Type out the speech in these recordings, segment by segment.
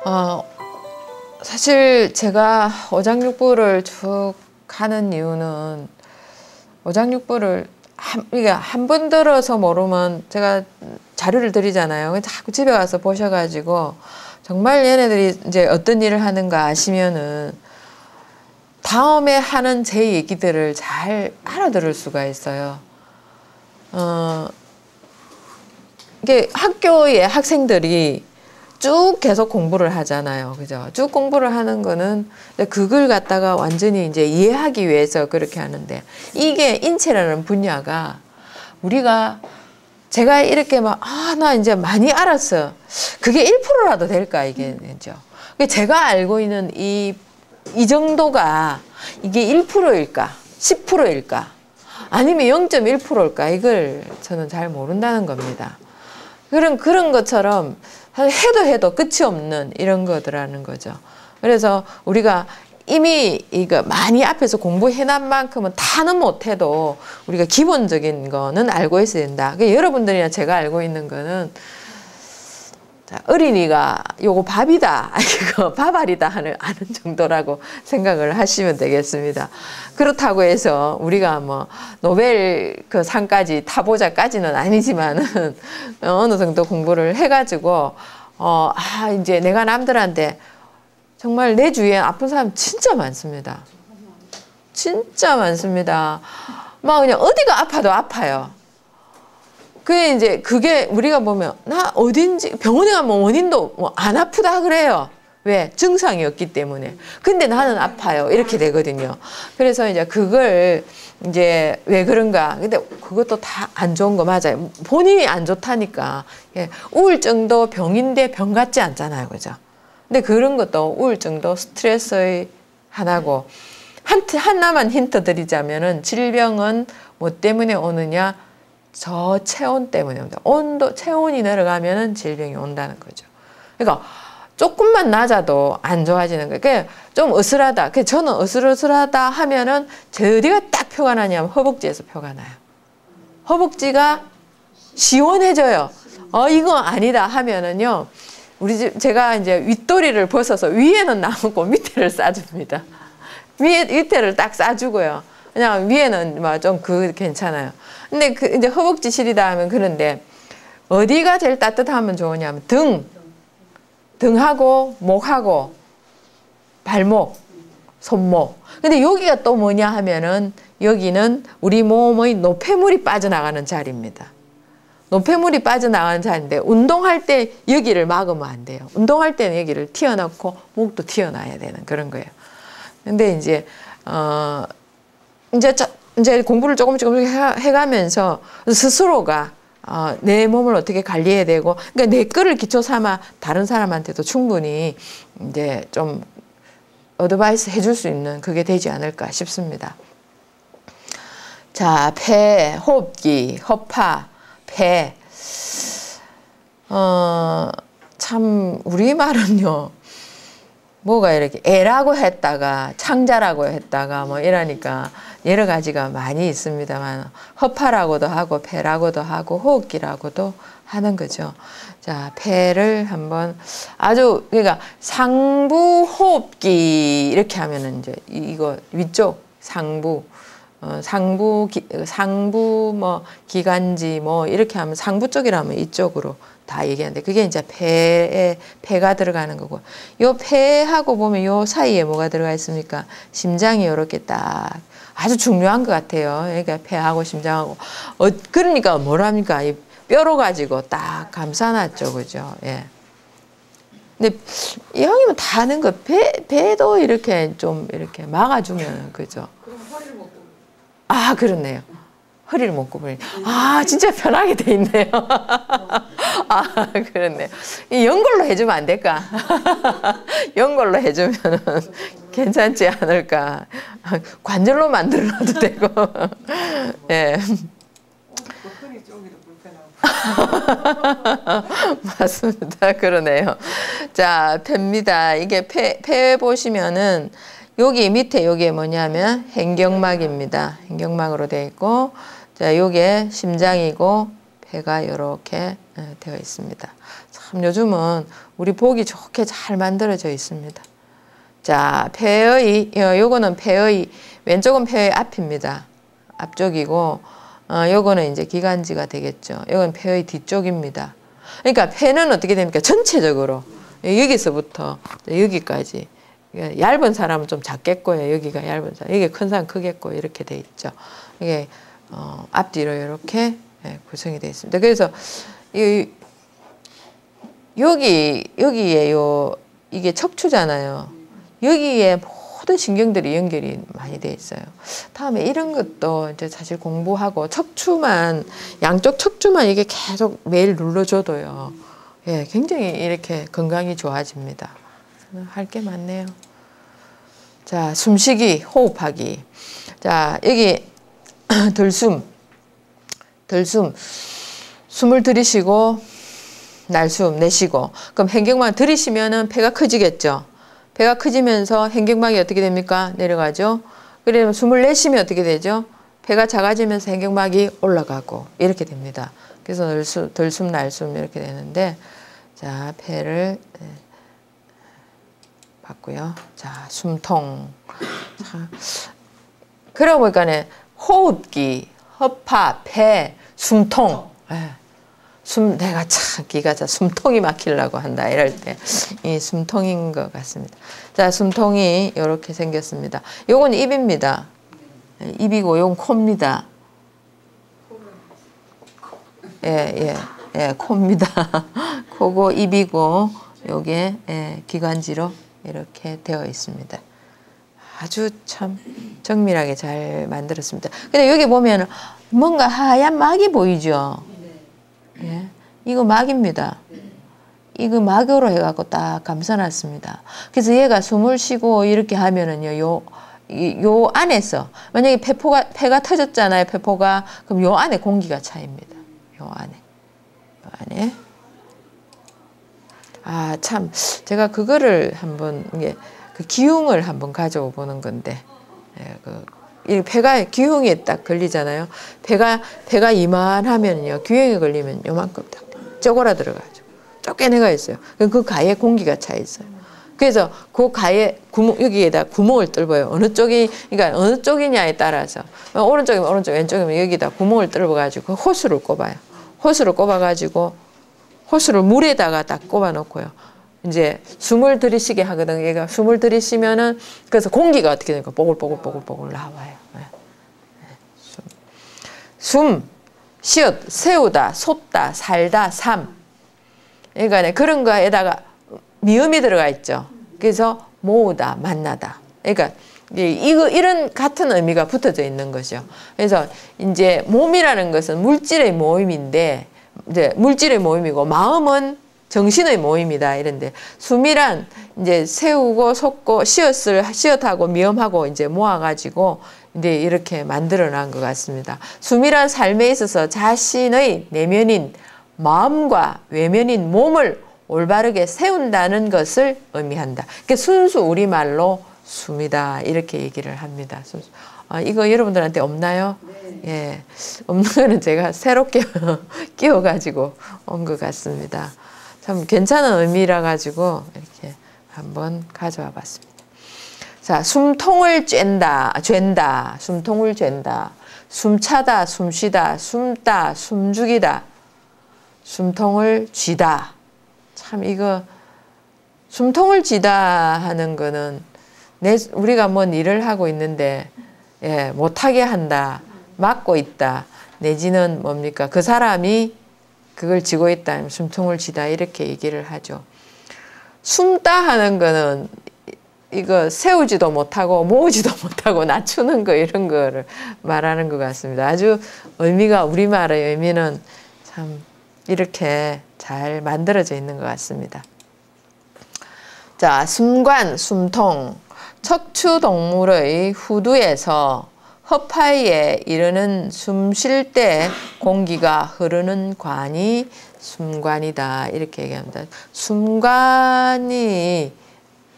어, 사실 제가 오장육부를 쭉 하는 이유는 오장육부를 한 번 들어서 모르면 제가 자료를 드리잖아요. 자꾸 집에 가서 보셔가지고 정말 얘네들이 이제 어떤 일을 하는가 아시면은 다음에 하는 제 얘기들을 잘 알아들을 수가 있어요. 이게 학교의 학생들이 쭉 계속 공부를 하잖아요. 그죠? 쭉 공부를 하는 거는 그걸 갖다가 완전히 이제 이해하기 위해서 그렇게 하는데 이게 인체라는 분야가 우리가 제가 이렇게 막, 나 이제 많이 알았어. 그게 1%라도 될까, 이게, 그죠? 제가 알고 있는 이 정도가 이게 1%일까? 10%일까? 아니면 0.1%일까? 이걸 저는 잘 모른다는 겁니다. 그런 것처럼 해도 끝이 없는 이런 거더라는 거죠. 그래서 우리가 이미 이거 많이 앞에서 공부해난 만큼은 다는 못해도 우리가 기본적인 거는 알고 있어야 된다. 그러니까 여러분들이나 제가 알고 있는 거는 자, 어린이가 요거 밥이다, 이거 밥알이다 아는 정도라고 생각을 하시면 되겠습니다. 그렇다고 해서 우리가 뭐 노벨 그 상까지 타보자까지는 아니지만은 어느 정도 공부를 해가지고 이제 내가 남들한테 정말 내 주위에 아픈 사람 진짜 많습니다. 진짜 많습니다. 막 그냥 어디가 아파도 아파요. 그게 우리가 보면 나 어딘지 병원에 가면 원인도 뭐 안 아프다 그래요. 왜? 증상이 없기 때문에. 근데 나는 아파요. 이렇게 되거든요. 그래서 이제 그걸 이제 왜 그런가. 근데 그것도 다 안 좋은 거 맞아요. 본인이 안 좋다니까. 우울증도 병인데 병 같지 않잖아요. 그죠? 근데 그런 것도 우울증도 스트레스의 하나고 하나만 힌트 드리자면은 질병은 뭐 때문에 오느냐? 저체온 때문에 옵니다. 체온이 내려가면은 질병이 온다는 거죠. 그러니까 조금만 낮아도 안 좋아지는 거예요. 그러니까 좀 으슬하다. 저는 으슬으슬하다 하면은 제 어디가 딱 표가 나냐면 허벅지에서 표가 나요. 허벅지가 시원해져요. 이거 아니다 하면은요. 제가 이제 윗도리를 벗어서 위에는 남고 밑에를 싸줍니다. 밑에를 딱 싸주고요. 그냥 위에는 뭐 좀 괜찮아요. 근데 이제 허벅지 시리다 하면 그런데 어디가 제일 따뜻하면 좋으냐면 등하고 목하고 발목, 손목. 근데 여기가 또 뭐냐 하면은 여기는 우리 몸의 노폐물이 빠져나가는 자리입니다. 노폐물이 빠져나가는 자리인데 운동할 때 여기를 막으면 안 돼요. 운동할 때는 여기를 튀어넣고 목도 튀어놔야 되는 그런 거예요. 근데 이제 공부를 조금씩 해가면서 스스로가 내 몸을 어떻게 관리해야 되고, 그러니까 내 거를 기초 삼아 다른 사람한테도 충분히 이제 좀 어드바이스 해줄 수 있는 그게 되지 않을까 싶습니다. 자, 폐, 호흡기, 허파, 폐. 참 우리말은요. 뭐가 이렇게 애라고 했다가 창자라고 했다가 뭐 이러니까 여러 가지가 많이 있습니다만 허파라고도 하고 폐라고도 하고 호흡기라고도 하는 거죠. 자, 폐를 한번 그러니까 상부 호흡기 이렇게 하면은 이제 이거 위쪽 상부 상부 뭐 기관지 뭐 이렇게 하면 상부 쪽이라면 이쪽으로 다 얘기하는데 그게 이제 폐가 들어가는 거고 요 폐하고 보면 요 사이에 뭐가 들어가 있습니까? 심장이 이렇게 딱 아주 중요한 것 같아요. 그러니까 폐하고 심장하고 그러니까 뭐랍니까? 이 뼈로 가지고 딱 감싸놨죠, 그죠? 예. 근데 이왕이면 다 하는 거 배도 이렇게 좀 이렇게 막아주면 그죠? 그럼 허리를 못 굽는. 그렇네요. 허리를 못 굽으니. 진짜 편하게 돼 있네요. 그렇네. 연골로 해주면 안 될까? 연골로 해주면 괜찮지 않을까? 관절로 만들어놔도 되고. 예. 허리 쪽이도 불편하고. 맞습니다. 그러네요. 자, 폐입니다. 이게 폐 보시면은 여기 밑에 여기에 뭐냐면 행경막입니다. 행경막으로 되어 있고, 자, 요게 심장이고 폐가 이렇게 되어 있습니다. 참 요즘은 우리 보기 좋게 잘 만들어져 있습니다. 자, 폐의, 요거는 폐의, 왼쪽은 폐의 앞입니다. 앞쪽이고, 요거는 이제 기관지가 되겠죠. 요건 폐의 뒤쪽입니다. 그러니까 폐는 어떻게 됩니까? 전체적으로. 여기서부터 여기까지. 얇은 사람은 좀 작겠고요. 여기가 얇은 사람. 여기 큰 사람 크겠고, 이렇게 돼 있죠. 이게, 앞뒤로 이렇게 구성이 되어 있습니다. 그래서, 여기에 이게 척추잖아요. 여기에 모든 신경들이 연결이 많이 돼 있어요. 다음에 이런 것도 이제 사실 공부하고 양쪽 척추만 이게 계속 매일 눌러줘도요. 예, 굉장히 이렇게 건강이 좋아집니다. 할 게 많네요. 자, 숨쉬기, 호흡하기. 자, 여기 숨을 들이쉬고 날숨 내쉬고. 그럼 횡격막 들이쉬면은 폐가 커지겠죠. 배가 커지면서 횡격막이 어떻게 됩니까? 내려가죠. 그러면 숨을 내쉬면 어떻게 되죠? 배가 작아지면서 횡격막이 올라가고 이렇게 됩니다. 그래서 들숨 날숨 이렇게 되는데, 자, 폐를 봤고요. 자, 숨통. 자, 그러고 보니까 호흡기, 허파, 폐, 숨통. 내가 참 기가 숨통이 막히려고 한다 이럴 때 이 숨통인 것 같습니다. 자, 숨통이 이렇게 생겼습니다. 요건 입입니다. 입이고 요건 코입니다. 예, 코입니다. 코고 입이고 요게 기관지로 이렇게 되어 있습니다. 아주 참 정밀하게 잘 만들었습니다. 근데 여기 보면 뭔가 하얀 막이 보이죠? 예, 이거 막입니다. 이거 막으로 해갖고 딱 감싸놨습니다. 그래서 얘가 숨을 쉬고 이렇게 하면은요, 요 안에서, 만약에 폐가 터졌잖아요, 폐포가. 그럼 요 안에 공기가 차입니다. 요 안에. 아, 참, 제가 그거를 한번, 그 기흉을 한번 가져오 보는 건데, 이 폐가 기흉에 딱 걸리잖아요. 폐가 이만하면요, 기흉에 걸리면 요만큼 딱 쪼그라들어가죠. 쫓겨내가 있어요. 그 가에 공기가 차 있어요. 그래서 그 가에 여기에다 구멍을 뚫어요. 그러니까 어느 쪽이냐에 따라서 오른쪽이면 오른쪽, 왼쪽이면 여기다 구멍을 뚫어가지고 호수를 꼽아요. 호수를 꼽아가지고 호수를 물에다가 딱 꼽아놓고요. 이제 숨을 들이쉬게 하거든요. 얘가 숨을 들이쉬면은 그래서 공기가 어떻게 되니까 뽀글뽀글 나와요. 시옷, 세우다, 솟다, 살다, 삶. 그러니까 그런 거에다가 미음이 들어가 있죠. 그래서 모으다, 만나다. 그러니까 이런 같은 의미가 붙어져 있는 거죠. 그래서 이제 몸이라는 것은 물질의 모임인데, 이제 물질의 모임이고 마음은 정신의 모임이다. 이런데 숨이란 이제 세우고 솟고 시옷하고 미음하고 이제 모아가지고 이제 이렇게 만들어낸 것 같습니다. 숨이란 삶에 있어서 자신의 내면인 마음과 외면인 몸을 올바르게 세운다는 것을 의미한다. 그게 순수 우리말로 숨이다. 이렇게 얘기를 합니다. 이거 여러분들한테 없나요? 네. 예. 없는 거는 제가 새롭게 끼워가지고 온 것 같습니다. 참 괜찮은 의미라 가지고 이렇게 한번 가져와 봤습니다. 자, 숨통을 쨘다, 숨통을 쨘다, 숨차다, 숨쉬다, 숨다, 숨죽이다, 숨통을 쥐다. 참 이거 숨통을 쥐다 하는 거는 우리가 뭔 일을 하고 있는데 못하게 한다, 막고 있다, 내지는 뭡니까? 그 사람이 그걸 쥐고 있다, 숨통을 쥐다 이렇게 얘기를 하죠. 숨다 하는 거는 이거 세우지도 못하고 모으지도 못하고 낮추는 거 이런 거를 말하는 것 같습니다. 아주 우리말의 의미는 참 이렇게 잘 만들어져 있는 것 같습니다. 자, 숨관, 숨통. 척추 동물의 후두에서 허파에 이르는 숨 쉴 때 공기가 흐르는 관이 숨관이다. 이렇게 얘기합니다. 숨관이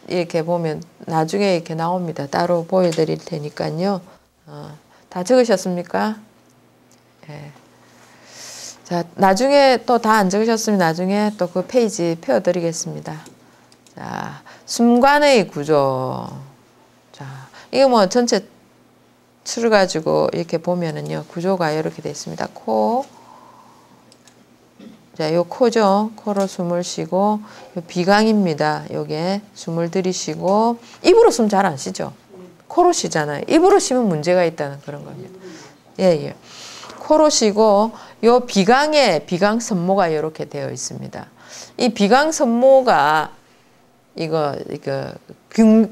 이렇게 보면 나중에 이렇게 나옵니다. 따로 보여드릴 테니까요. 다 적으셨습니까? 예. 자, 나중에 또 다 안 적으셨으면 나중에 또 그 페이지 펴드리겠습니다. 자, 숨관의 구조. 자, 이거 뭐 전체 추를 가지고 이렇게 보면은요, 구조가 이렇게 되어 있습니다. 코. 자, 요 코죠. 코로 숨을 쉬고, 요 비강입니다. 요게 숨을 들이쉬고, 입으로 숨 잘 안 쉬죠? 코로 쉬잖아요. 입으로 쉬면 문제가 있다는 그런 겁니다. 예, 예. 코로 쉬고, 요 비강에 비강 선모가 이렇게 되어 있습니다. 이 비강 선모가 이거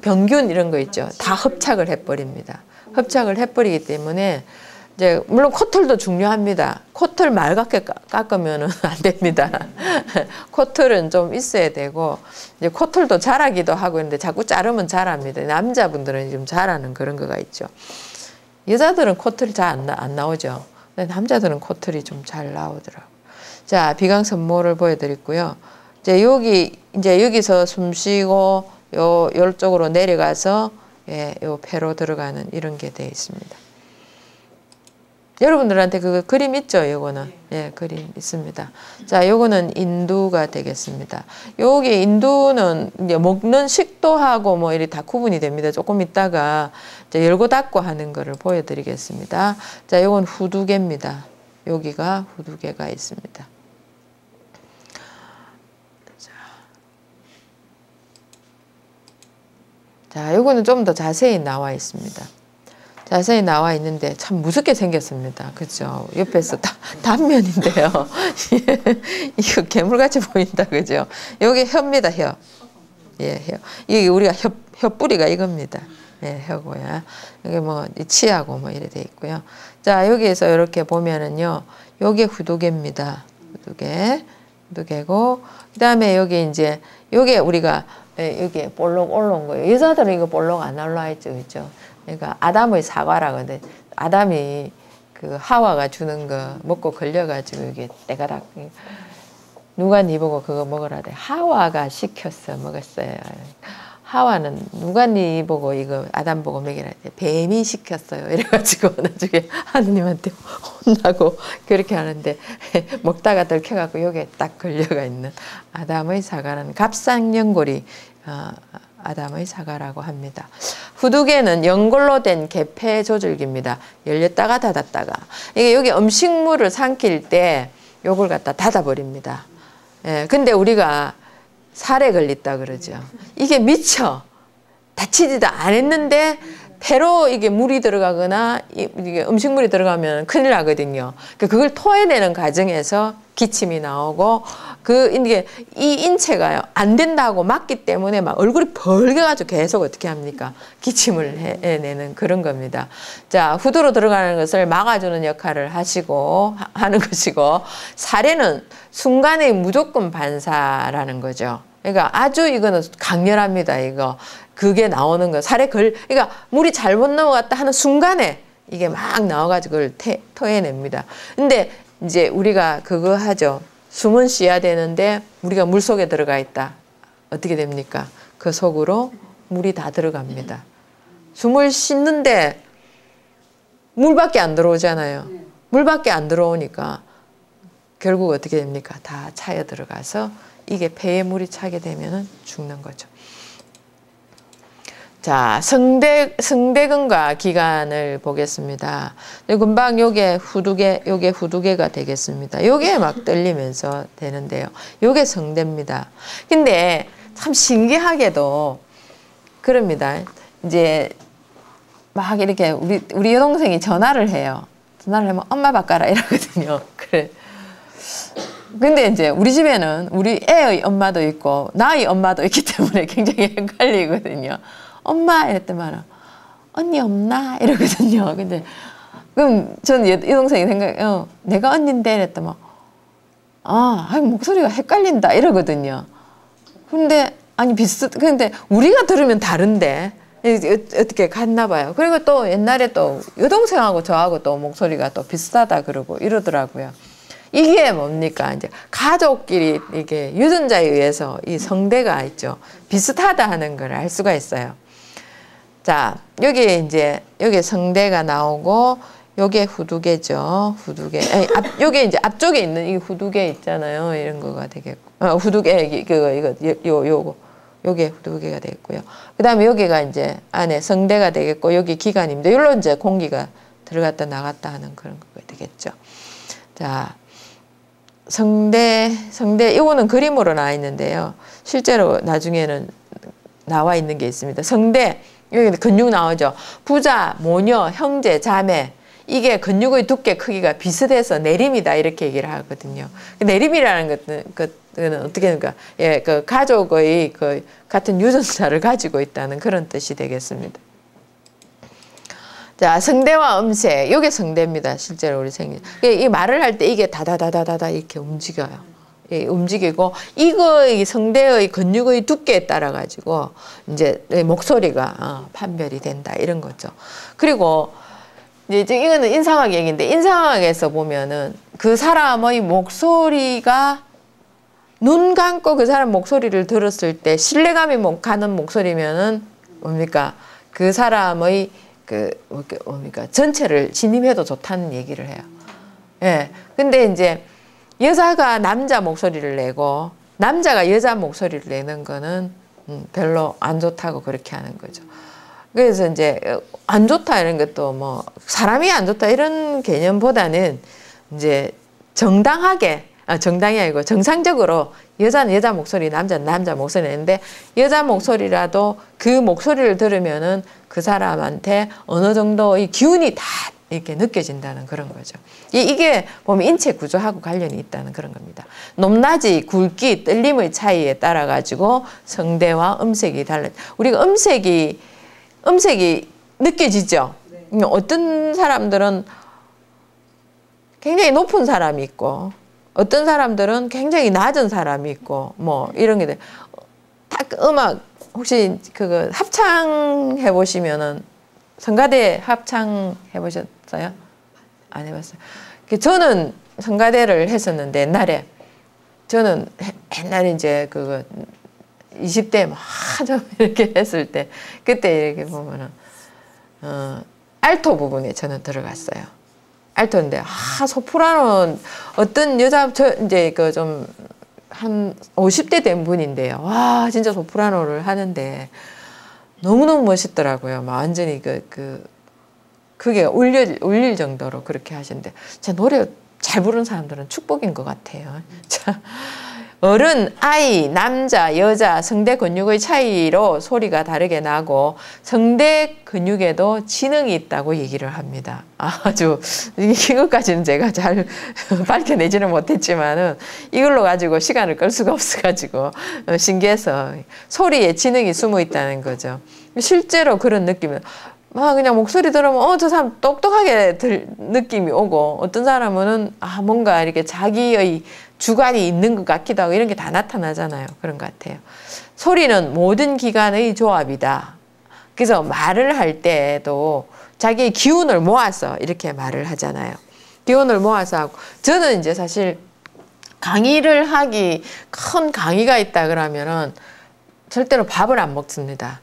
병균 이런 거 있죠. 다 흡착을 해버립니다. 흡착을 해버리기 때문에 이제 물론 코털도 중요합니다. 코털 맑게 깎으면은 안 됩니다. 코털은 좀 있어야 되고 이제 코털도 자라기도 하고 있는데 자꾸 자르면 자랍니다. 남자분들은 좀 자라는 그런 거가 있죠. 여자들은 코털이 잘 안 나오죠. 근데 남자들은 코털이 좀 잘 나오더라고요. 자, 비강선모를 보여드렸고요. 이제 여기서 숨 쉬고 요쪽으로 내려가서 예, 요 폐로 들어가는 이런 게 되어 있습니다. 여러분들한테 그 그림 있죠? 요거는. 예, 그림 있습니다. 자, 요거는 인두가 되겠습니다. 여기 인두는 이제 먹는 식도하고 뭐 이렇게 다 구분이 됩니다. 조금 있다가 이제 열고 닫고 하는 거를 보여드리겠습니다. 자, 요건 후두개입니다. 여기가 후두개가 있습니다. 자, 요거는 좀 더 자세히 나와 있습니다. 자세히 나와 있는데 참 무섭게 생겼습니다. 그죠? 옆에서 단면인데요. 이거 괴물같이 보인다. 그죠? 여기 혀입니다. 혀. 예, 혀. 이게 우리가 혀 뿌리가 이겁니다. 예, 혀고요. 여기 뭐 치아고 뭐 이래 돼 있고요. 자, 여기에서 이렇게 보면은요. 요게 후두개입니다. 후두개고 그다음에 여기 이제 요게 우리가 여기 볼록 올라온 거예요. 여자들은 이거 볼록 안 올라와 있죠. 그죠? 그러니까 아담의 사과라거든. 아담이 그 하와가 주는 거 먹고 걸려가지고 이게 때가닥 누가 니 보고 그거 먹으라 돼. 하와가 시켰어 먹었어요. 하와는 누가 니 보고 이거 아담 보고 먹이라 돼. 뱀이 시켰어요. 이래가지고 나중에 하느님한테 혼나고 그렇게 하는데 먹다가 들켜갖고 여기에 딱 걸려가 있는 아담의 사과라는 갑상연골이 아담의 사과라고 합니다. 후두개는 연골로 된 개폐 조절기입니다. 열렸다가 닫았다가. 이게 여기 음식물을 삼킬 때 요걸 갖다 닫아버립니다. 예, 근데 우리가 살에 걸렸다 그러죠. 이게 미처 다치지도 않았는데 폐로 이게 물이 들어가거나 이게 음식물이 들어가면 큰일 나거든요. 그걸 토해내는 과정에서 기침이 나오고 이게 이 인체가요 안 된다고 막기 때문에 막 얼굴이 벌게가지고 계속 어떻게 합니까? 기침을 해내는 그런 겁니다. 자, 후두로 들어가는 것을 막아주는 역할을 하는 것이고 사례는 순간의 무조건 반사라는 거죠. 그러니까 아주 이거는 강렬합니다. 이거 그게 나오는 거 그러니까 물이 잘못 넘어갔다 하는 순간에 이게 막 나와가지고 그걸 토해냅니다. 근데 이제 우리가 그거 하죠. 숨은 쉬어야 되는데 우리가 물 속에 들어가 있다. 어떻게 됩니까? 그 속으로 물이 다 들어갑니다. 숨을 쉬는데 물밖에 안 들어오잖아요. 물밖에 안 들어오니까 결국 어떻게 됩니까? 다 차여 들어가서 이게 폐에 물이 차게 되면 죽는 거죠. 자, 성대근과 기관을 보겠습니다. 금방 요게 후두개가 되겠습니다. 요게 막 떨리면서 되는데요. 요게 성대입니다. 근데 참 신기하게도 그럽니다. 이제 막 이렇게 우리 여동생이 전화를 해요. 전화를 하면 엄마 바꿔라 이러거든요. 그래. 근데 이제 우리 집에는 우리 애의 엄마도 있고 나의 엄마도 있기 때문에 굉장히 헷갈리거든요. 엄마 이랬더만 언니 없나 이러거든요. 근데 그럼 저는 여동생이 내가 언니인데 이랬더만 목소리가 헷갈린다 이러거든요. 근데 근데 우리가 들으면 다른데 어떻게 갔나 봐요. 그리고 또 옛날에 또 여동생하고 저하고 또 목소리가 또 비슷하다 그러고 이러더라고요. 이게 뭡니까? 이제 가족끼리 이게 유전자에 의해서 이 성대가 있죠. 비슷하다 하는 걸 알 수가 있어요. 자, 여기 성대가 나오고 요게 후두개죠. 후두개. 아니, 요게 이제 앞쪽에 있는 이 후두개 있잖아요. 이런 거가 되겠고. 후두개, 요게 후두개가 되겠고요. 그 다음에 여기가 이제 안에 성대가 되겠고, 여기 기관입니다. 여기로 이제 공기가 들어갔다 나갔다 하는 그런 거가 되겠죠. 자, 성대, 이거는 그림으로 나와 있는데요. 실제로 나중에는 나와 있는 게 있습니다. 성대, 여기 근육 나오죠. 부자, 모녀, 형제, 자매. 이게 근육의 두께 크기가 비슷해서 내림이다 이렇게 얘기를 하거든요. 내림이라는 것은 어떻게 하는가? 예, 그 가족의 그 같은 유전자를 가지고 있다는 그런 뜻이 되겠습니다. 자, 성대와 음색. 이게 성대입니다. 실제로 우리 생긴. 이 말을 할 때 이게 다다다다다다 이렇게 움직여요. 예, 움직이고 이 성대의 근육의 두께에 따라 가지고 이제 목소리가 판별이 된다 이런 거죠. 그리고 이제 이거는 인상학 얘기인데 인상학에서 보면은 그 사람의 목소리가 눈 감고 그 사람 목소리를 들었을 때 신뢰감이 가는 목소리면은 뭡니까? 그 사람의 뭡니까? 전체를 진입해도 좋다는 얘기를 해요. 예. 근데 이제 여자가 남자 목소리를 내고 남자가 여자 목소리를 내는 거는 별로 안 좋다고 그렇게 하는 거죠. 그래서 이제 안 좋다 이런 것도 뭐 사람이 안 좋다 이런 개념보다는 이제 정당히 아니고 정상적으로 여자는 여자 목소리, 남자는 남자 목소리 내는데 여자 목소리라도 그 목소리를 들으면은 그 사람한테 어느 정도의 기운이 다 이렇게 느껴진다는 그런 거죠. 이게 보면 인체 구조하고 관련이 있다는 그런 겁니다. 높낮이, 굵기, 떨림의 차이에 따라 가지고 성대와 음색이 달라. 우리가 음색이 느껴지죠. 네. 어떤 사람들은 굉장히 높은 사람이 있고 어떤 사람들은 굉장히 낮은 사람이 있고 뭐 이런 게 돼. 딱 음악 혹시 그거 합창 해보시면은 성가대 합창 해보셨어요? 안 해봤어요. 저는 성가대를 했었는데 옛날에 저는 옛날에 이제 그거 20대 막 좀 이렇게 했을 때 그때 이렇게 보면은 알토 부분에 저는 들어갔어요. 알토인데 소프라노 어떤 여자 이제 그 좀 한 50대 된 분인데요. 와 진짜 소프라노를 하는데 너무너무 멋있더라고요. 막 완전히 그게 울릴 정도로 그렇게 하시는데 제 노래 잘 부르는 사람들은 축복인 것 같아요. 자. 어른, 아이, 남자, 여자 성대 근육의 차이로 소리가 다르게 나고 성대 근육에도 지능이 있다고 얘기를 합니다. 아주 이것까지는 제가 잘 밝혀내지는 못했지만은 이걸로 가지고 시간을 끌 수가 없어가지고 신기해서 소리에 지능이 숨어 있다는 거죠. 실제로 그런 느낌은 그냥 목소리 들으면 저 사람 똑똑하게 느낌이 오고 어떤 사람은 뭔가 이렇게 자기의 주관이 있는 것 같기도 하고 이런 게 다 나타나잖아요. 그런 것 같아요. 소리는 모든 기관의 조합이다. 그래서 말을 할 때도 자기의 기운을 모아서 이렇게 말을 하잖아요. 기운을 모아서 하고 저는 이제 사실 강의를 하기 큰 강의가 있다 그러면은 절대로 밥을 안 먹습니다.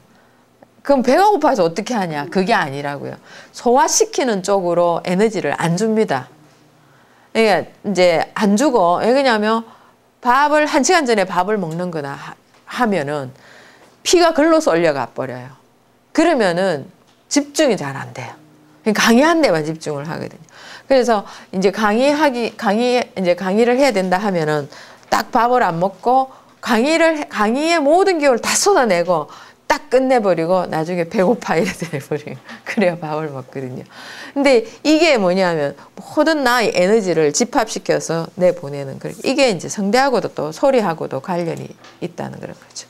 그럼 배가 고파서 어떻게 하냐? 그게 아니라고요. 소화시키는 쪽으로 에너지를 안 줍니다. 그러니까 이제 안 주고 왜 그러냐면 밥을 1시간 전에 밥을 먹는 거나 하면은 피가 글로 쏠려가 버려요. 그러면은 집중이 잘 안 돼요. 강의한 데만 집중을 하거든요. 그래서 이제 강의를 해야 된다 하면은 딱 밥을 안 먹고 강의의 모든 기호를 다 쏟아내고 딱 끝내버리고 나중에 배고파 이래 돼버리고 그래야 밥을 먹거든요. 근데 이게 뭐냐면 모든 나의 에너지를 집합시켜서 내보내는 이게 이제 성대하고도 또 소리하고도 관련이 있다는 그런 거죠.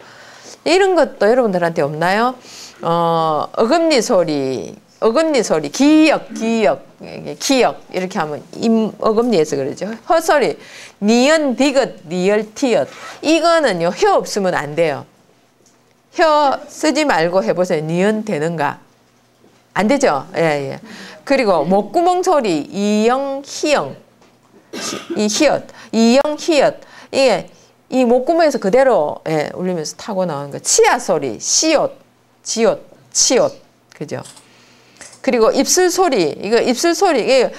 이런 것도 여러분들한테 없나요? 어금니 소리, 기역 이렇게 하면 어금니에서 그러죠. 헛소리, 니은, 디귿, 니을, 티읕 이거는요 혀 없으면 안 돼요. 혀 쓰지 말고 해보세요. 니은 되는가? 안 되죠? 예. 그리고 목구멍 소리, 이영, 희영, 히읗, 이영, 히읗. 이게 이 목구멍에서 그대로 울리면서 타고 나오는 거. 치아 소리, 시옷, 지옷, 치옷. 그죠? 그리고 입술 소리, 이거 입술 소리, 이게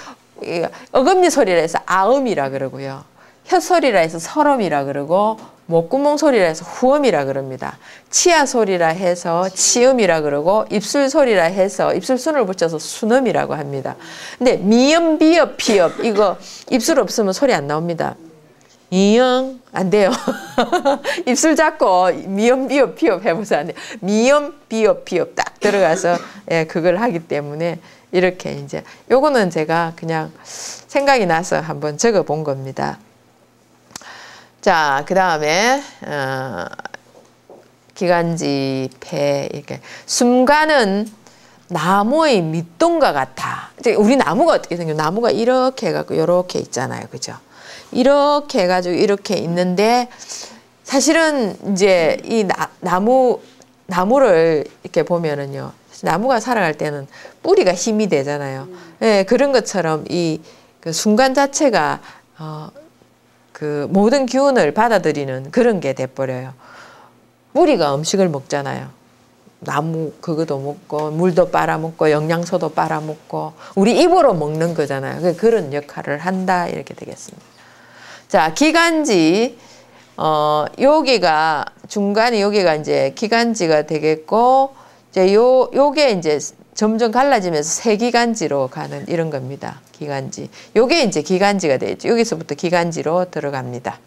어금니 소리라 해서 아음이라 그러고요. 혀 소리라 해서 설음이라 그러고, 목구멍 소리라 해서 후음이라 그럽니다. 치아 소리라 해서 치음이라 그러고, 입술 소리라 해서 입술순을 붙여서 순음이라고 합니다. 근데 미음, 비읍, 피읍, 이거 입술 없으면 소리 안 나옵니다. 이응 안 돼요. 입술 잡고 미음, 비읍, 피읍 해보세요. 안 돼요. 미음, 비읍, 피읍 딱 들어가서 예, 그걸 하기 때문에 이렇게 이제 요거는 제가 그냥 생각이 나서 한번 적어 본 겁니다. 자, 그 다음에 기관지, 폐 이렇게 숨가는 나무의 밑동과 같아. 이제 우리 나무가 어떻게 생겨? 나무가 이렇게 해갖고 이렇게 있잖아요, 그죠? 이렇게 해가지고 이렇게 있는데 사실은 이제 이 나무를 이렇게 보면은요, 나무가 살아갈 때는 뿌리가 힘이 되잖아요. 예, 그런 것처럼 그 순간 자체가 그 모든 기운을 받아들이는 그런 게 돼버려요. 뿌리가 음식을 먹잖아요. 나무 그거도 먹고 물도 빨아먹고 영양소도 빨아먹고 우리 입으로 먹는 거잖아요. 그런 역할을 한다 이렇게 되겠습니다. 자, 기관지 여기가 중간에 여기가 이제 기관지가 되겠고 이제 요게 이제 점점 갈라지면서 세기관지로 가는 이런 겁니다. 기관지. 요게 이제 기관지가 되죠. 여기서부터 기관지로 들어갑니다.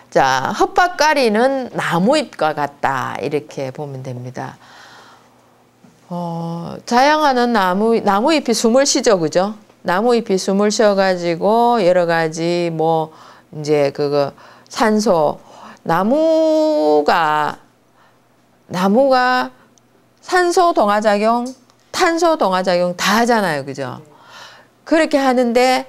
자, 헛박가리는 나무잎과 같다. 이렇게 보면 됩니다. 자양하는 나무잎이 숨을 쉬죠. 그죠? 나무잎이 숨을 쉬어가지고 여러 가지 뭐 이제 그거 산소, 나무가 산소 동화작용, 탄소 동화작용 다 하잖아요. 그죠? 그렇게 하는데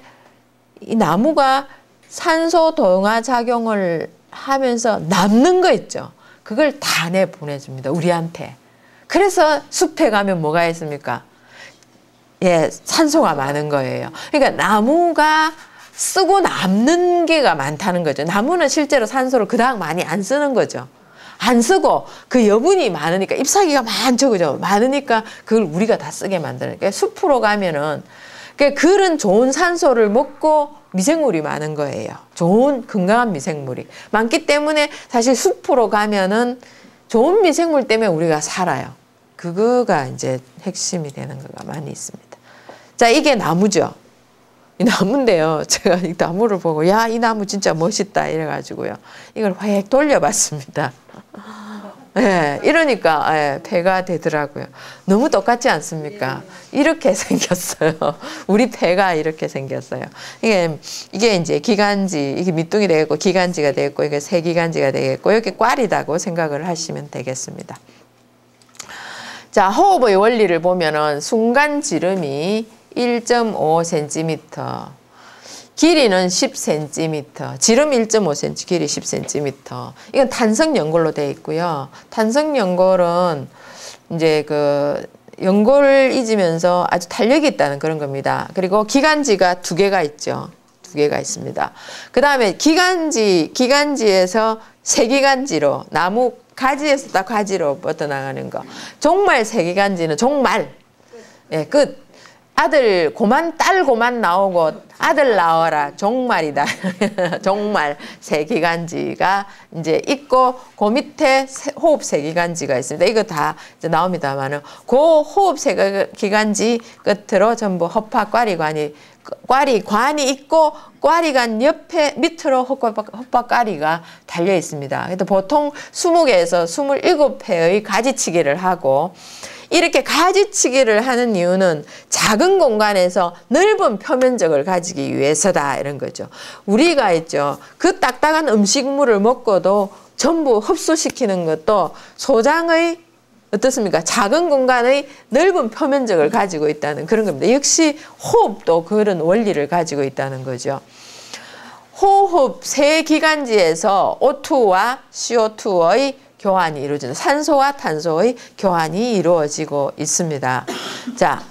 이 나무가 산소 동화작용을 하면서 남는 거 있죠. 그걸 다 내보내줍니다. 우리한테. 그래서 숲에 가면 뭐가 있습니까? 예, 산소가 많은 거예요. 그러니까 나무가 쓰고 남는 게가 많다는 거죠. 나무는 실제로 산소를 그닥 많이 안 쓰는 거죠. 안 쓰고 그 여분이 많으니까 잎사귀가 많죠. 그죠? 많으니까 그걸 우리가 다 쓰게 만드는. 그러니까 숲으로 가면은 그런 좋은 산소를 먹고 미생물이 많은 거예요. 좋은 건강한 미생물이 많기 때문에 사실 숲으로 가면은 좋은 미생물 때문에 우리가 살아요. 그거가 이제 핵심이 되는 거가 많이 있습니다. 자, 이게 나무죠. 이 나무인데요. 제가 이 나무를 보고 야, 이 나무 진짜 멋있다 이래가지고요. 이걸 확 돌려봤습니다. 예, 이러니까 예, 폐가 되더라고요. 너무 똑같지 않습니까? 이렇게 생겼어요. 우리 폐가 이렇게 생겼어요. 이게 이제 기관지, 이게 밑둥이 되겠고 기관지가 되겠고 이게 세기관지가 되겠고 이렇게 꽈리다고 생각을 하시면 되겠습니다. 자, 호흡의 원리를 보면은 순간 지름이 1.5cm, 길이는 10cm, 지름 1.5cm, 길이 10cm. 이건 탄성연골로 되어 있고요. 탄성연골은 이제 그 연골을 잊으면서 아주 탄력이 있다는 그런 겁니다. 그리고 기관지가 2개가 있죠. 2개가 있습니다. 그 다음에 기관지에서 세기관지로, 나무 가지에서 딱 가지로 뻗어나가는 거. 종말 세기관지는 종말. 예, 끝. 아들 고만 딸 고만 나오고 아들 나와라 종말이다. 종말 세기관지가 이제 있고 그 밑에 호흡 세기관지가 있습니다. 이거 다 이제 나옵니다만은 그 호흡 세기관지 끝으로 전부 허파꽈리관이 있고 꽈리관 옆에 밑으로 헛박가리가 달려 있습니다. 그래서 보통 20개에서 27회의 가지치기를 하고 이렇게 가지치기를 하는 이유는 작은 공간에서 넓은 표면적을 가지기 위해서다 이런 거죠. 우리가 있죠. 그 딱딱한 음식물을 먹고도 전부 흡수시키는 것도 소장의 어떻습니까? 작은 공간의 넓은 표면적을 가지고 있다는 그런 겁니다. 역시 호흡도 그런 원리를 가지고 있다는 거죠. 호흡 세 기관지에서 O2와 CO2의 교환이 이루어지는 산소와 탄소의 교환이 이루어지고 있습니다. 자,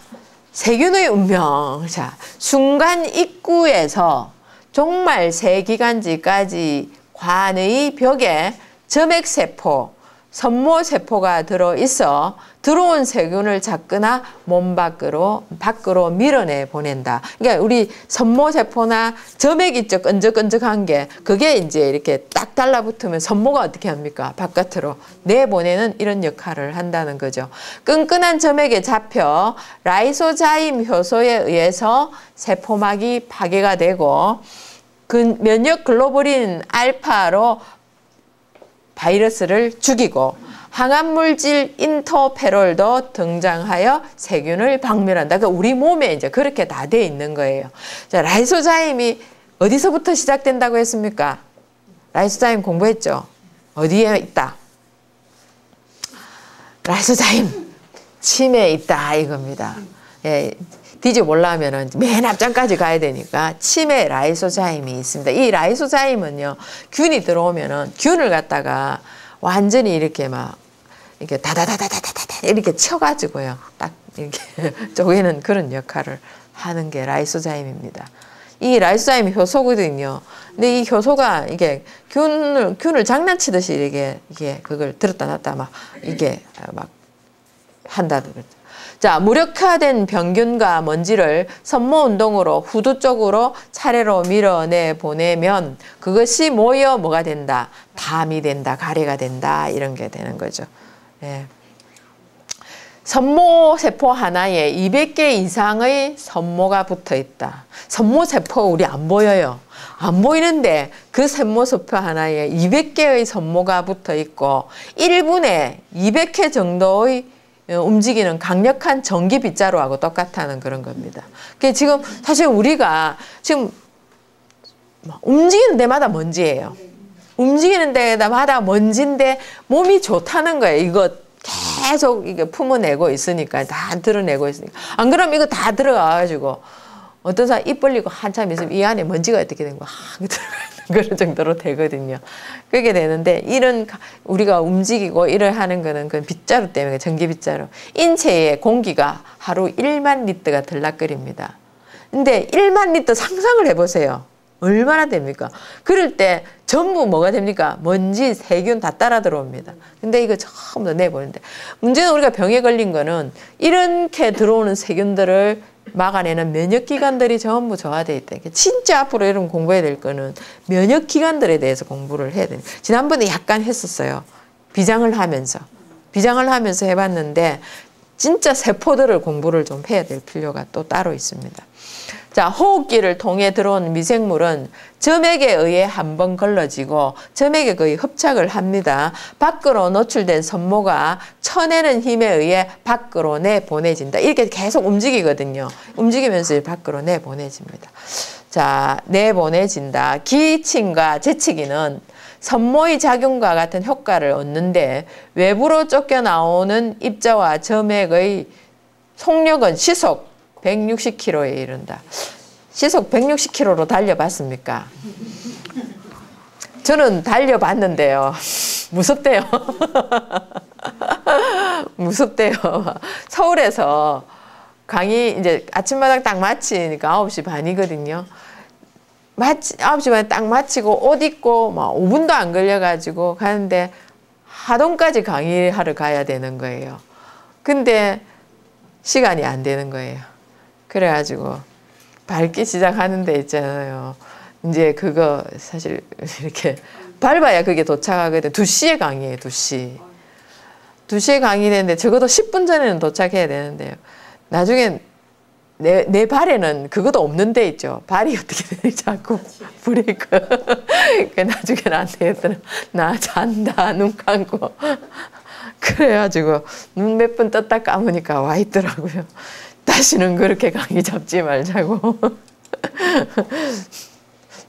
세균의 운명. 자, 순간 입구에서 종말 세기관지까지 관의 벽에 점액세포, 섬모세포가 들어있어 들어온 세균을 잡거나 몸 밖으로 밀어내 보낸다. 그러니까 우리 섬모세포나 점액 있죠. 끈적끈적한 게 그게 이제 이렇게 딱 달라붙으면 섬모가 어떻게 합니까? 바깥으로 내보내는 이런 역할을 한다는 거죠. 끈끈한 점액에 잡혀 라이소자임 효소에 의해서 세포막이 파괴가 되고 그 면역 글로불린 알파로 바이러스를 죽이고 항암물질 인터페롤도 등장하여 세균을 박멸한다. 그러니까 우리 몸에 이제 그렇게 다 돼 있는 거예요. 자, 라이소자임이 어디서부터 시작된다고 했습니까? 라이소자임 공부했죠? 어디에 있다? 라이소자임 침에 있다 이겁니다. 예, 뒤집어보려면 맨 앞장까지 가야 되니까 침에 라이소자임이 있습니다. 이 라이소자임은요, 균이 들어오면은 균을 갖다가 완전히 이렇게 막 이렇게 다다다다다다다 이렇게 쳐가지고요, 딱 이렇게 쪼개는 그런 역할을 하는 게 라이소자임입니다. 이 라이소자임이 효소거든요. 근데 이 효소가 이게 균을 장난치듯이 이게 그걸 들었다 놨다 막 이게 막 한다는 거죠. 자, 무력화된 병균과 먼지를 섬모운동으로 후두 쪽으로 차례로 밀어내 보내면 그것이 모여 뭐가 된다? 담이 된다, 가래가 된다, 이런 게 되는 거죠. 예. 섬모세포 하나에 200개 이상의 섬모가 붙어 있다. 섬모세포 우리 안 보여요. 안 보이는데 그 섬모세포 하나에 200개의 섬모가 붙어 있고 1분에 200회 정도의 움직이는 강력한 전기 빗자루하고 똑같다는 그런 겁니다. 그게 지금 사실 우리가 지금 움직이는 데마다 먼지예요. 움직이는 데마다 먼지인데 몸이 좋다는 거예요. 이거 계속 이게 품어내고 있으니까, 다 드러내고 있으니까. 안 그러면 이거 다 들어가가지고 어떤 사람 입 벌리고 한참 있으면 이 안에 먼지가 어떻게 된 거야? 그런 정도로 되거든요. 그렇게 되는데 이런 우리가 움직이고 일을 하는 거는 그 빗자루 때문에, 전기 빗자루. 인체에 공기가 하루 1만 리터가 들락거립니다. 근데 1만 리터 상상을 해보세요. 얼마나 됩니까? 그럴 때 전부 뭐가 됩니까? 먼지, 세균 다 따라 들어옵니다. 근데 이거 전부 다 내보는데, 문제는 우리가 병에 걸린 거는 이렇게 들어오는 세균들을 막아내는 면역기관들이 전부 저하되어 있다. 진짜 앞으로 여러분 공부해야 될 거는 면역기관들에 대해서 공부를 해야 돼요. 지난번에 약간 했었어요. 비장을 하면서 해봤는데 진짜 세포들을 공부를 좀 해야 될 필요가 또 따로 있습니다. 자, 호흡기를 통해 들어온 미생물은 점액에 의해 한번 걸러지고 점액에 거의 흡착을 합니다. 밖으로 노출된 섬모가 쳐내는 힘에 의해 밖으로 내보내진다. 이렇게 계속 움직이거든요. 움직이면서 밖으로 내보내집니다. 자, 내보내진다. 기침과 재치기는 섬모의 작용과 같은 효과를 얻는데 외부로 쫓겨나오는 입자와 점액의 속력은 시속 160km에 이른다. 시속 160km로 달려봤습니까? 저는 달려봤는데요. 무섭대요. 무섭대요. 서울에서 강의 이제 아침마당 딱 마치니까 9시 반이거든요. 9시 반에 딱 마치고 옷 입고 막 5분도 안 걸려가지고 가는데 하동까지 강의하러 가야 되는 거예요. 근데 시간이 안 되는 거예요. 그래가지고 밟기 시작하는 데 있잖아요. 이제 그거 사실 이렇게 밟아야 그게 도착하거든. 2시에 강의예요. 2시. 2시에 강의되는데 적어도 10분 전에는 도착해야 되는데요. 나중엔 내 발에는 그것도 없는 데 있죠. 발이 어떻게 되니 자꾸 브레이크. 나중에는 안 되겠더라. 나 잔다. 눈 감고. 그래가지고 눈 몇 번 떴다 감으니까 와 있더라고요. 다시는 그렇게 강의 잡지 말자고.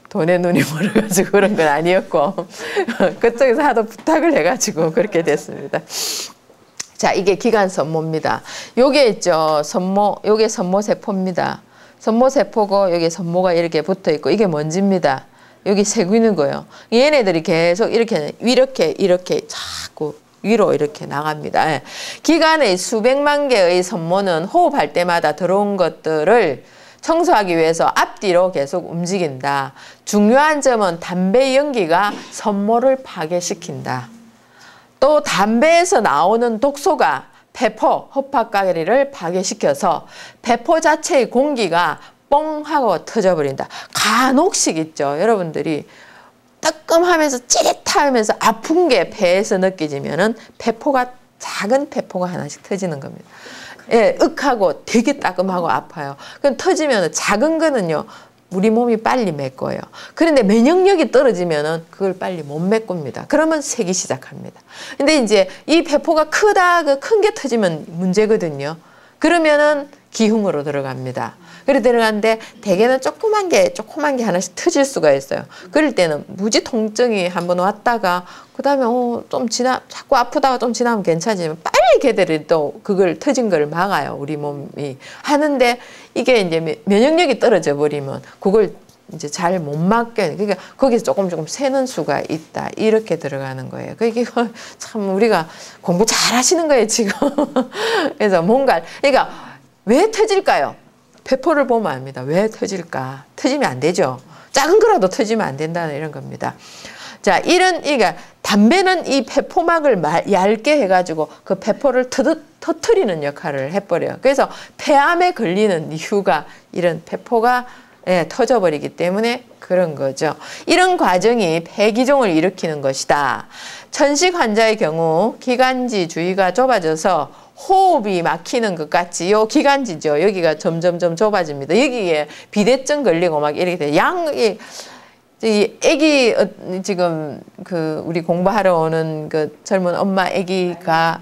돈에 눈이 멀어가지고 그런 건 아니었고 그쪽에서 하도 부탁을 해가지고 그렇게 됐습니다. 자, 이게 기관 섬모입니다. 요게 있죠. 섬모, 요게 섬모세포입니다. 섬모세포고 여기 섬모가 이렇게 붙어 있고 이게 먼지입니다. 여기 세균인 거예요. 얘네들이 계속 이렇게 자꾸 위로 이렇게 나갑니다. 예. 기관의 수백만 개의 섬모는 호흡할 때마다 들어온 것들을 청소하기 위해서 앞뒤로 계속 움직인다. 중요한 점은 담배 연기가 섬모를 파괴시킨다. 또 담배에서 나오는 독소가 배포, 흡합가리를 파괴시켜서 배포 자체의 공기가 뻥 하고 터져버린다. 간혹씩 있죠. 여러분들이 뜨끔하면서 찌릿하면서 아픈 게 배에서 느껴지면은 배포가 작은 배포가 하나씩 터지는 겁니다. 예, 윽하고 되게 따끔하고 아파요. 그럼 터지면 작은 거는요. 우리 몸이 빨리 메꿔요. 그런데 면역력이 떨어지면은 그걸 빨리 못 메꿉니다. 그러면 새기 시작합니다. 근데 이제 이 배포가 크다, 그 큰 게 터지면 문제거든요. 그러면은 기흉으로 들어갑니다. 그래 들어가는데 대개는 조그만 게 하나씩 터질 수가 있어요. 그럴 때는 무지 통증이 한번 왔다가 그 다음에 좀 자꾸 아프다가 좀 지나면 괜찮아지면 빨리 걔들이 또 그걸 터진 걸 막아요. 우리 몸이 하는데 이게 이제 면역력이 떨어져 버리면 그걸 이제 잘 못 막게. 그러니까 거기서 조금 새는 수가 있다. 이렇게 들어가는 거예요. 그러니까 참 우리가 공부 잘 하시는 거예요, 지금. 그래서 그러니까 왜 터질까요? 배포를 보면 압니다. 왜 터질까? 터지면 안 되죠. 작은 거라도 터지면 안 된다는 이런 겁니다. 자, 그러니까 담배는 이 배포막을 얇게 해가지고 그 배포를 터트리는 역할을 해버려요. 그래서 폐암에 걸리는 이유가 이런 배포가 터져버리기 때문에 그런 거죠. 이런 과정이 폐기종을 일으키는 것이다. 천식 환자의 경우 기관지 주위가 좁아져서 호흡이 막히는 것 같지. 요 기관지죠. 여기가 점점 좁아집니다. 여기에 비대증 걸리고 막 이렇게 돼요. 애기 지금 우리 공부하러 오는 그 젊은 엄마 애기가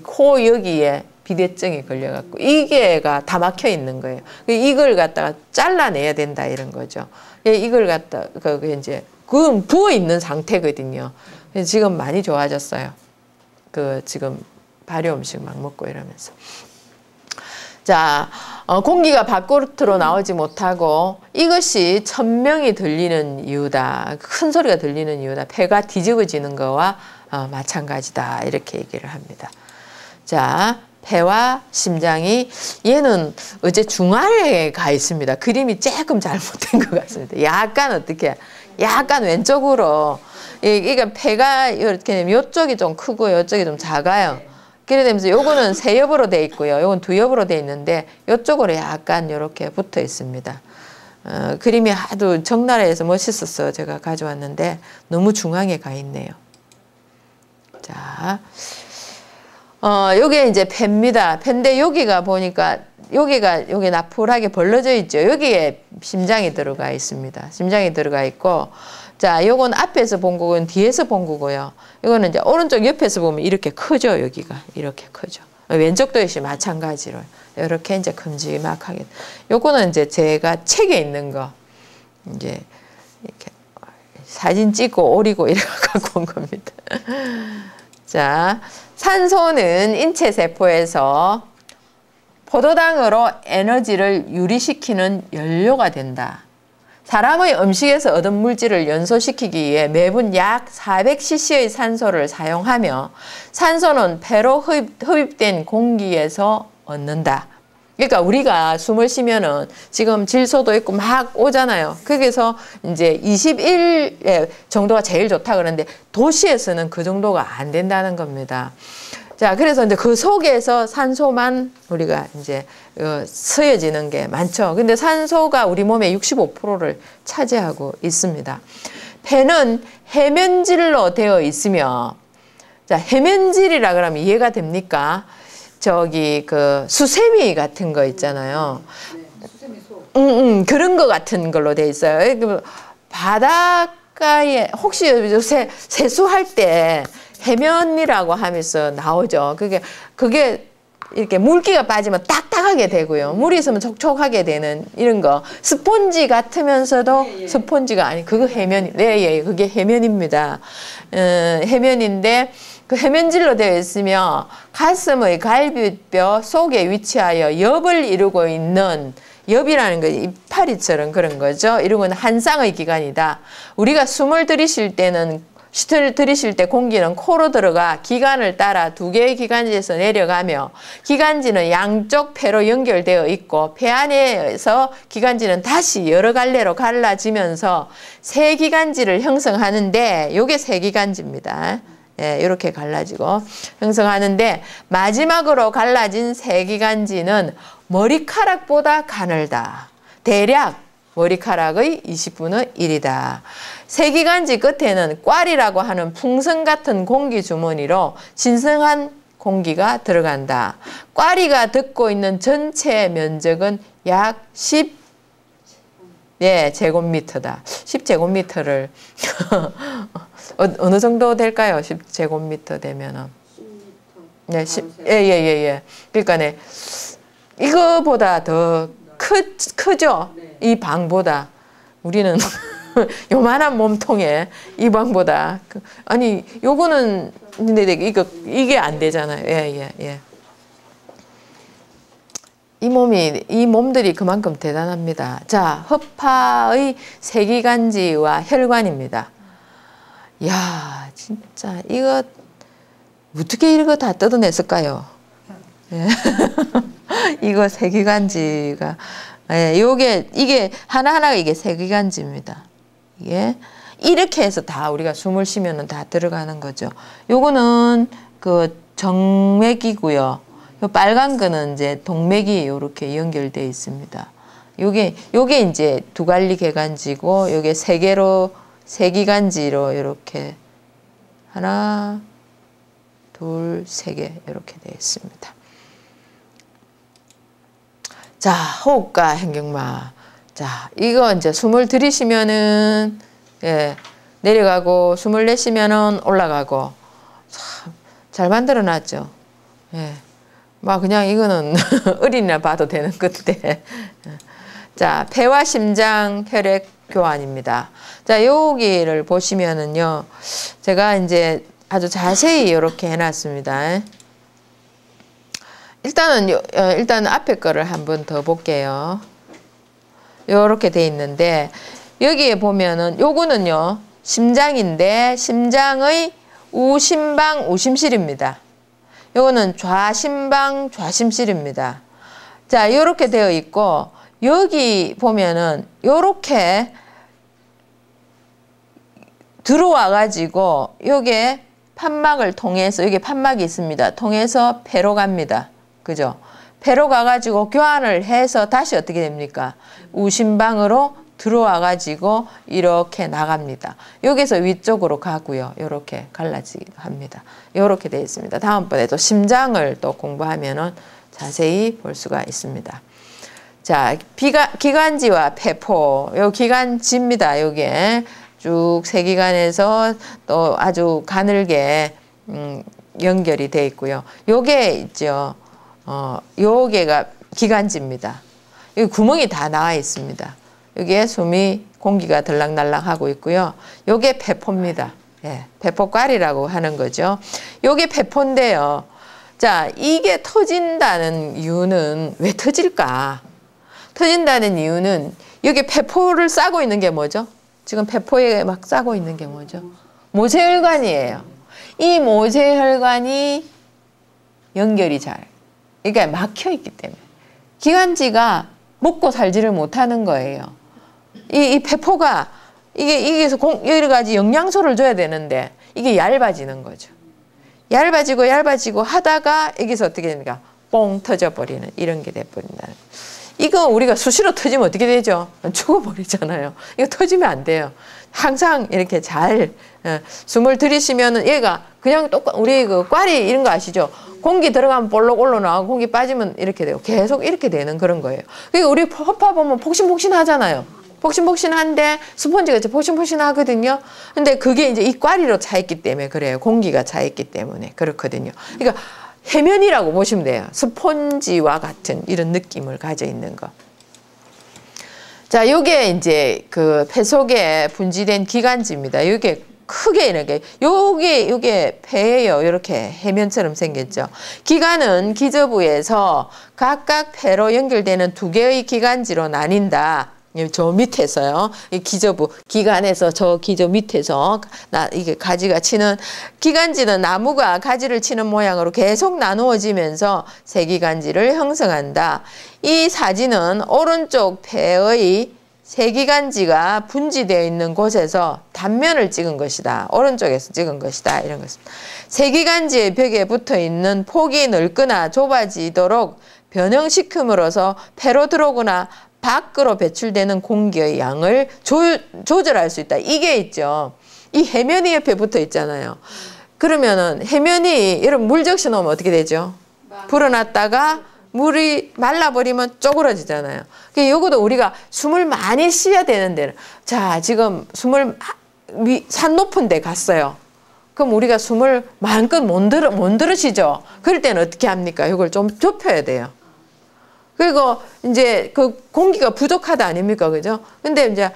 코 여기에 비대증이 걸려갖고 이게가 다 막혀 있는 거예요. 이걸 갖다가 잘라내야 된다 이런 거죠. 이걸 갖다 이제 그건 부어 있는 상태거든요. 지금 많이 좋아졌어요. 지금 발효 음식 막 먹고 이러면서. 자, 공기가 밖으로 나오지 못하고 이것이 천명이 들리는 이유다. 큰 소리가 들리는 이유다. 폐가 뒤집어지는 거와 마찬가지다. 이렇게 얘기를 합니다. 자, 폐와 심장이 얘는 어제 중앙에 가 있습니다. 그림이 조금 잘못된 것 같습니다. 약간 왼쪽으로. 그러니까 폐가 이렇게 이쪽이 좀 크고 이쪽이 좀 작아요. 그래 되면서 요거는 세 엽으로 돼 있고요. 요건 두 엽으로 돼 있는데 이쪽으로 약간 이렇게 붙어 있습니다. 그림이 아주 적나라해서 멋있었어. 제가 가져왔는데 너무 중앙에 가 있네요. 자, 요게 이제 폐입니다. 폐인데 여기가 보니까 여기 나풀하게 벌러져 있죠. 여기에 심장이 들어가 있습니다. 심장이 들어가 있고, 자, 요건 앞에서 본 거고, 뒤에서 본 거고요. 이거는 이제 오른쪽 옆에서 보면 이렇게 크죠. 여기가 이렇게 크죠. 왼쪽도 역시 마찬가지로 이렇게 이제 큼지막하게. 요거는 이제 제가 책에 있는 거 이제 이렇게 사진 찍고 오리고 이렇게 갖고 온 겁니다. 자, 산소는 인체 세포에서 포도당으로 에너지를 유리시키는 연료가 된다. 사람의 음식에서 얻은 물질을 연소시키기 위해 매분 약 400cc의 산소를 사용하며 산소는 폐로 흡입된 공기에서 얻는다. 그러니까 우리가 숨을 쉬면은 지금 질소도 있고 막 오잖아요. 거기서 이제 21 정도가 제일 좋다 그러는데 도시에서는 그 정도가 안 된다는 겁니다. 자, 그래서 이제 그 속에서 산소만 우리가 이제 쓰여지는 게 많죠. 근데 산소가 우리 몸의 65%를 차지하고 있습니다. 폐는 해면질로 되어 있으며, 자, 해면질이라 그러면 이해가 됩니까? 저기 수세미 같은 거 있잖아요. 네, 수세미 속. 그런 거 같은 걸로 돼 있어요. 바닷가에 혹시 요새 세수할 때 해면이라고 하면서 나오죠. 그게 이렇게 물기가 빠지면 딱딱하게 되고요. 물이 있으면 촉촉하게 되는 이런 거. 스폰지 같으면서도 스폰지가 아니, 그거 해면, 그게 해면입니다. 해면인데 그 해면질로 되어 있으며 가슴의 갈비뼈 속에 위치하여 엽을 이루고 있는, 엽이라는 거 이파리처럼 그런 거죠. 이루고 있는 한 쌍의 기관이다. 우리가 숨을 들이쉴 때는 들이쉴 때 공기는 코로 들어가 기관을 따라 두 개의 기관지에서 내려가며 기관지는 양쪽 폐로 연결되어 있고 폐 안에서 기관지는 다시 여러 갈래로 갈라지면서 세 기관지를 형성하는데 요게 세 기관지입니다. 예, 이렇게 갈라지고 형성하는데 마지막으로 갈라진 세기간지는 머리카락보다 가늘다. 대략 머리카락의 20분의 1이다. 세기간지 끝에는 꽈리라고 하는 풍선 같은 공기 주머니로 신성한 공기가 들어간다. 꽈리가 덮고 있는 전체 면적은 약 10제곱미터다. 10제곱미터를 어느 정도 될까요? 10제곱미터 되면은. 10m. 네, 예. 그러니까 네. 이거보다 더 크죠? 네. 이 방보다. 우리는 요만한 몸통에 이 방보다. 아니, 요거는 근데 이게 안 되잖아요. 예. 이 몸들이 그만큼 대단합니다. 자, 허파의 세기간지와 혈관입니다. 이야, 진짜 이거 어떻게 이거 다 뜯어냈을까요? 예. 이거 세기간지가 이게 하나하나가 이게 세기간지입니다. 이게 이렇게 해서 다 우리가 숨을 쉬면은 다 들어가는 거죠. 요거는 그 정맥이고요. 요 빨간 거는 이제 동맥이 이렇게 연결되어 있습니다. 요게 이제 두갈리 개간지고 요게 세기간지로 이렇게 하나, 둘, 세 개 이렇게 되어 있습니다. 자, 호흡과 행경마. 자, 이거 이제 숨을 들이쉬면은 내려가고 숨을 내쉬면은 올라가고 참 잘 만들어 놨죠. 막 그냥 이거는 어린이나 봐도 되는 건데. 자, 폐와 심장 혈액 교환입니다. 자, 여기를 보시면은요. 제가 이제 아주 자세히 이렇게 해놨습니다. 일단 앞에 거를 한번 더 볼게요. 요렇게 돼 있는데 여기에 보면은 요거는요. 심장인데 심장의 우심방 우심실입니다. 요거는 좌심방 좌심실입니다. 자, 요렇게 되어 있고 여기 보면은 요렇게 들어와 가지고 요게 판막을 통해서 여기 판막이 있습니다. 통해서 폐로 갑니다. 그죠? 폐로 가가지고 교환을 해서 다시 어떻게 됩니까? 우심방으로 들어와 가지고 이렇게 나갑니다. 여기서 위쪽으로 가고요. 이렇게 갈라지기도 합니다. 이렇게 되어 있습니다. 다음번에 또 심장을 또 공부하면은 자세히 볼 수가 있습니다. 자, 기관지와 폐포, 요 기관지입니다. 요게 쭉 세기관에서 또 아주 가늘게 연결이 되어 있고요. 요게 있죠. 요게가 기관지입니다. 여기 구멍이 다 나와 있습니다. 여기에 숨이 공기가 들락날락 하고 있고요. 요게 폐포입니다. 폐포꽈리라고 하는 거죠. 요게 폐포인데요. 자, 이게 터진다는 이유는 왜 터질까? 터진다는 이유는 여기 폐포를 싸고 있는 게 뭐죠? 지금 폐포에 막 싸고 있는 게 뭐죠? 모세혈관이에요. 이 모세혈관이 연결이 그러니까 막혀 있기 때문에 기관지가 먹고 살지를 못하는 거예요. 이 폐포가 이게서 여러 가지 영양소를 줘야 되는데 이게 얇아지는 거죠. 얇아지고 하다가 여기서 어떻게 됩니까? 뽕 터져버리는 이런 게 돼버린다. 이거 우리가 수시로 터지면 어떻게 되죠? 죽어버리잖아요. 이거 터지면 안 돼요. 항상 이렇게 잘 숨을 들이쉬면은 얘가 그냥 우리 그 꽈리 이런 거 아시죠? 공기 들어가면 볼록 올라나오고 공기 빠지면 이렇게 되고 계속 이렇게 되는 그런 거예요. 그러니까 우리 허파 보면 폭신폭신하잖아요. 폭신폭신한데 스펀지가 이제 폭신폭신하거든요. 근데 그게 이제 이 꽈리로 차 있기 때문에 그래요. 공기가 차 있기 때문에 그렇거든요. 그러니까 해면이라고 보시면 돼요. 스펀지와 같은 이런 느낌을 가져 있는 거. 자, 요게 이제 그 폐 속에 분지된 기관지입니다. 요게 크게 이렇게 요게 폐예요. 이렇게 해면처럼 생겼죠. 기관은 기저부에서 각각 폐로 연결되는 두 개의 기관지로 나뉜다. 저 밑에서요. 이 기저부 기관에서 저 기저 밑에서 이게 가지가 치는 기관지는 나무가 가지를 치는 모양으로 계속 나누어지면서 세기관지를 형성한다. 이 사진은 오른쪽 폐의 세기간지가 분지되어 있는 곳에서 단면을 찍은 것이다. 오른쪽에서 찍은 것이다. 이런 것입니다. 세기간지의 벽에 붙어 있는 폭이 넓거나 좁아지도록 변형시킴으로써 폐로 들어오거나 밖으로 배출되는 공기의 양을 조절할 수 있다. 이게 있죠. 이 해면이 옆에 붙어 있잖아요. 그러면은 해면이 여러분 물 적셔 놓으면 어떻게 되죠? 불어놨다가 물이 말라버리면 쪼그러지잖아요. 요것도 우리가 숨을 많이 쉬어야 되는데, 자, 지금 숨을 산 높은 데 갔어요. 그럼 우리가 숨을 마음껏 못 들으시죠? 그럴 때는 어떻게 합니까? 이걸 좀 좁혀야 돼요. 그리고 이제 그 공기가 부족하다 아닙니까? 그죠? 근데 이제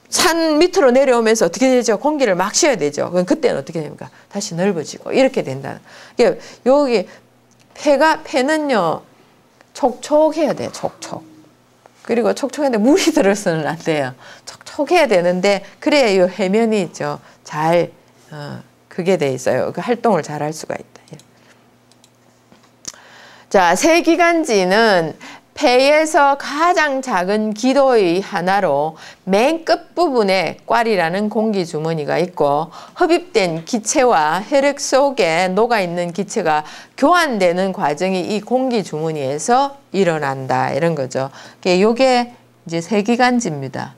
산 밑으로 내려오면서 어떻게 되죠? 공기를 막 쉬어야 되죠. 그럼 그때는 어떻게 됩니까? 다시 넓어지고 이렇게 된다. 여기 폐는요, 촉촉해야 돼요. 촉촉. 그리고 촉촉한데 물이 들어서는 안 돼요. 촉촉해야 되는데 그래야 이 해면이 있죠. 잘 그게 돼 있어요. 그 활동을 잘 할 수가 있다. 자, 세기간지는 폐에서 가장 작은 기도의 하나로 맨 끝부분에 꽈리라는 공기주머니가 있고 흡입된 기체와 혈액 속에 녹아있는 기체가 교환되는 과정이 이 공기주머니에서 일어난다. 이런 거죠. 이게 이제 세기간지입니다.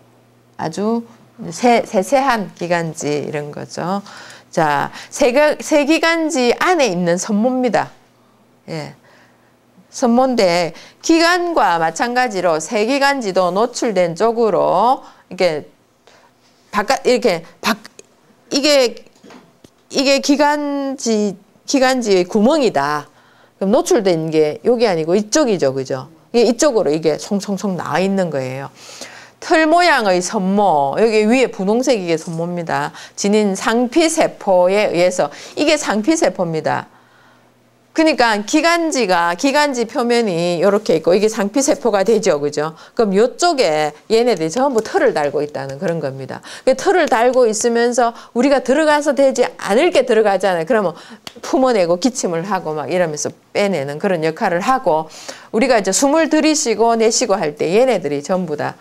아주 세세한 기간지 이런 거죠. 자, 세기간지 안에 있는 선모입니다. 예. 선모인데 기관과 마찬가지로 세기간지도 노출된 쪽으로 이게 이게 기관지의 구멍이다. 그럼 노출된 게 여기 아니고 이쪽이죠, 그죠? 이쪽으로 이게 송송송 나와 있는 거예요. 털 모양의 선모, 여기 위에 분홍색 이게 선모입니다. 지닌 상피세포에 의해서 이게 상피세포입니다. 그러니까 기관지 표면이 이렇게 있고 이게 상피세포가 되죠. 그죠? 그럼 이쪽에 얘네들이 전부 털을 달고 있다는 그런 겁니다. 털을 달고 있으면서 우리가 들어가서 되지 않을 게 들어가잖아요. 그러면 품어내고 기침을 하고 막 이러면서 빼내는 그런 역할을 하고 우리가 이제 숨을 들이쉬고 내쉬고 할 때 얘네들이 전부 다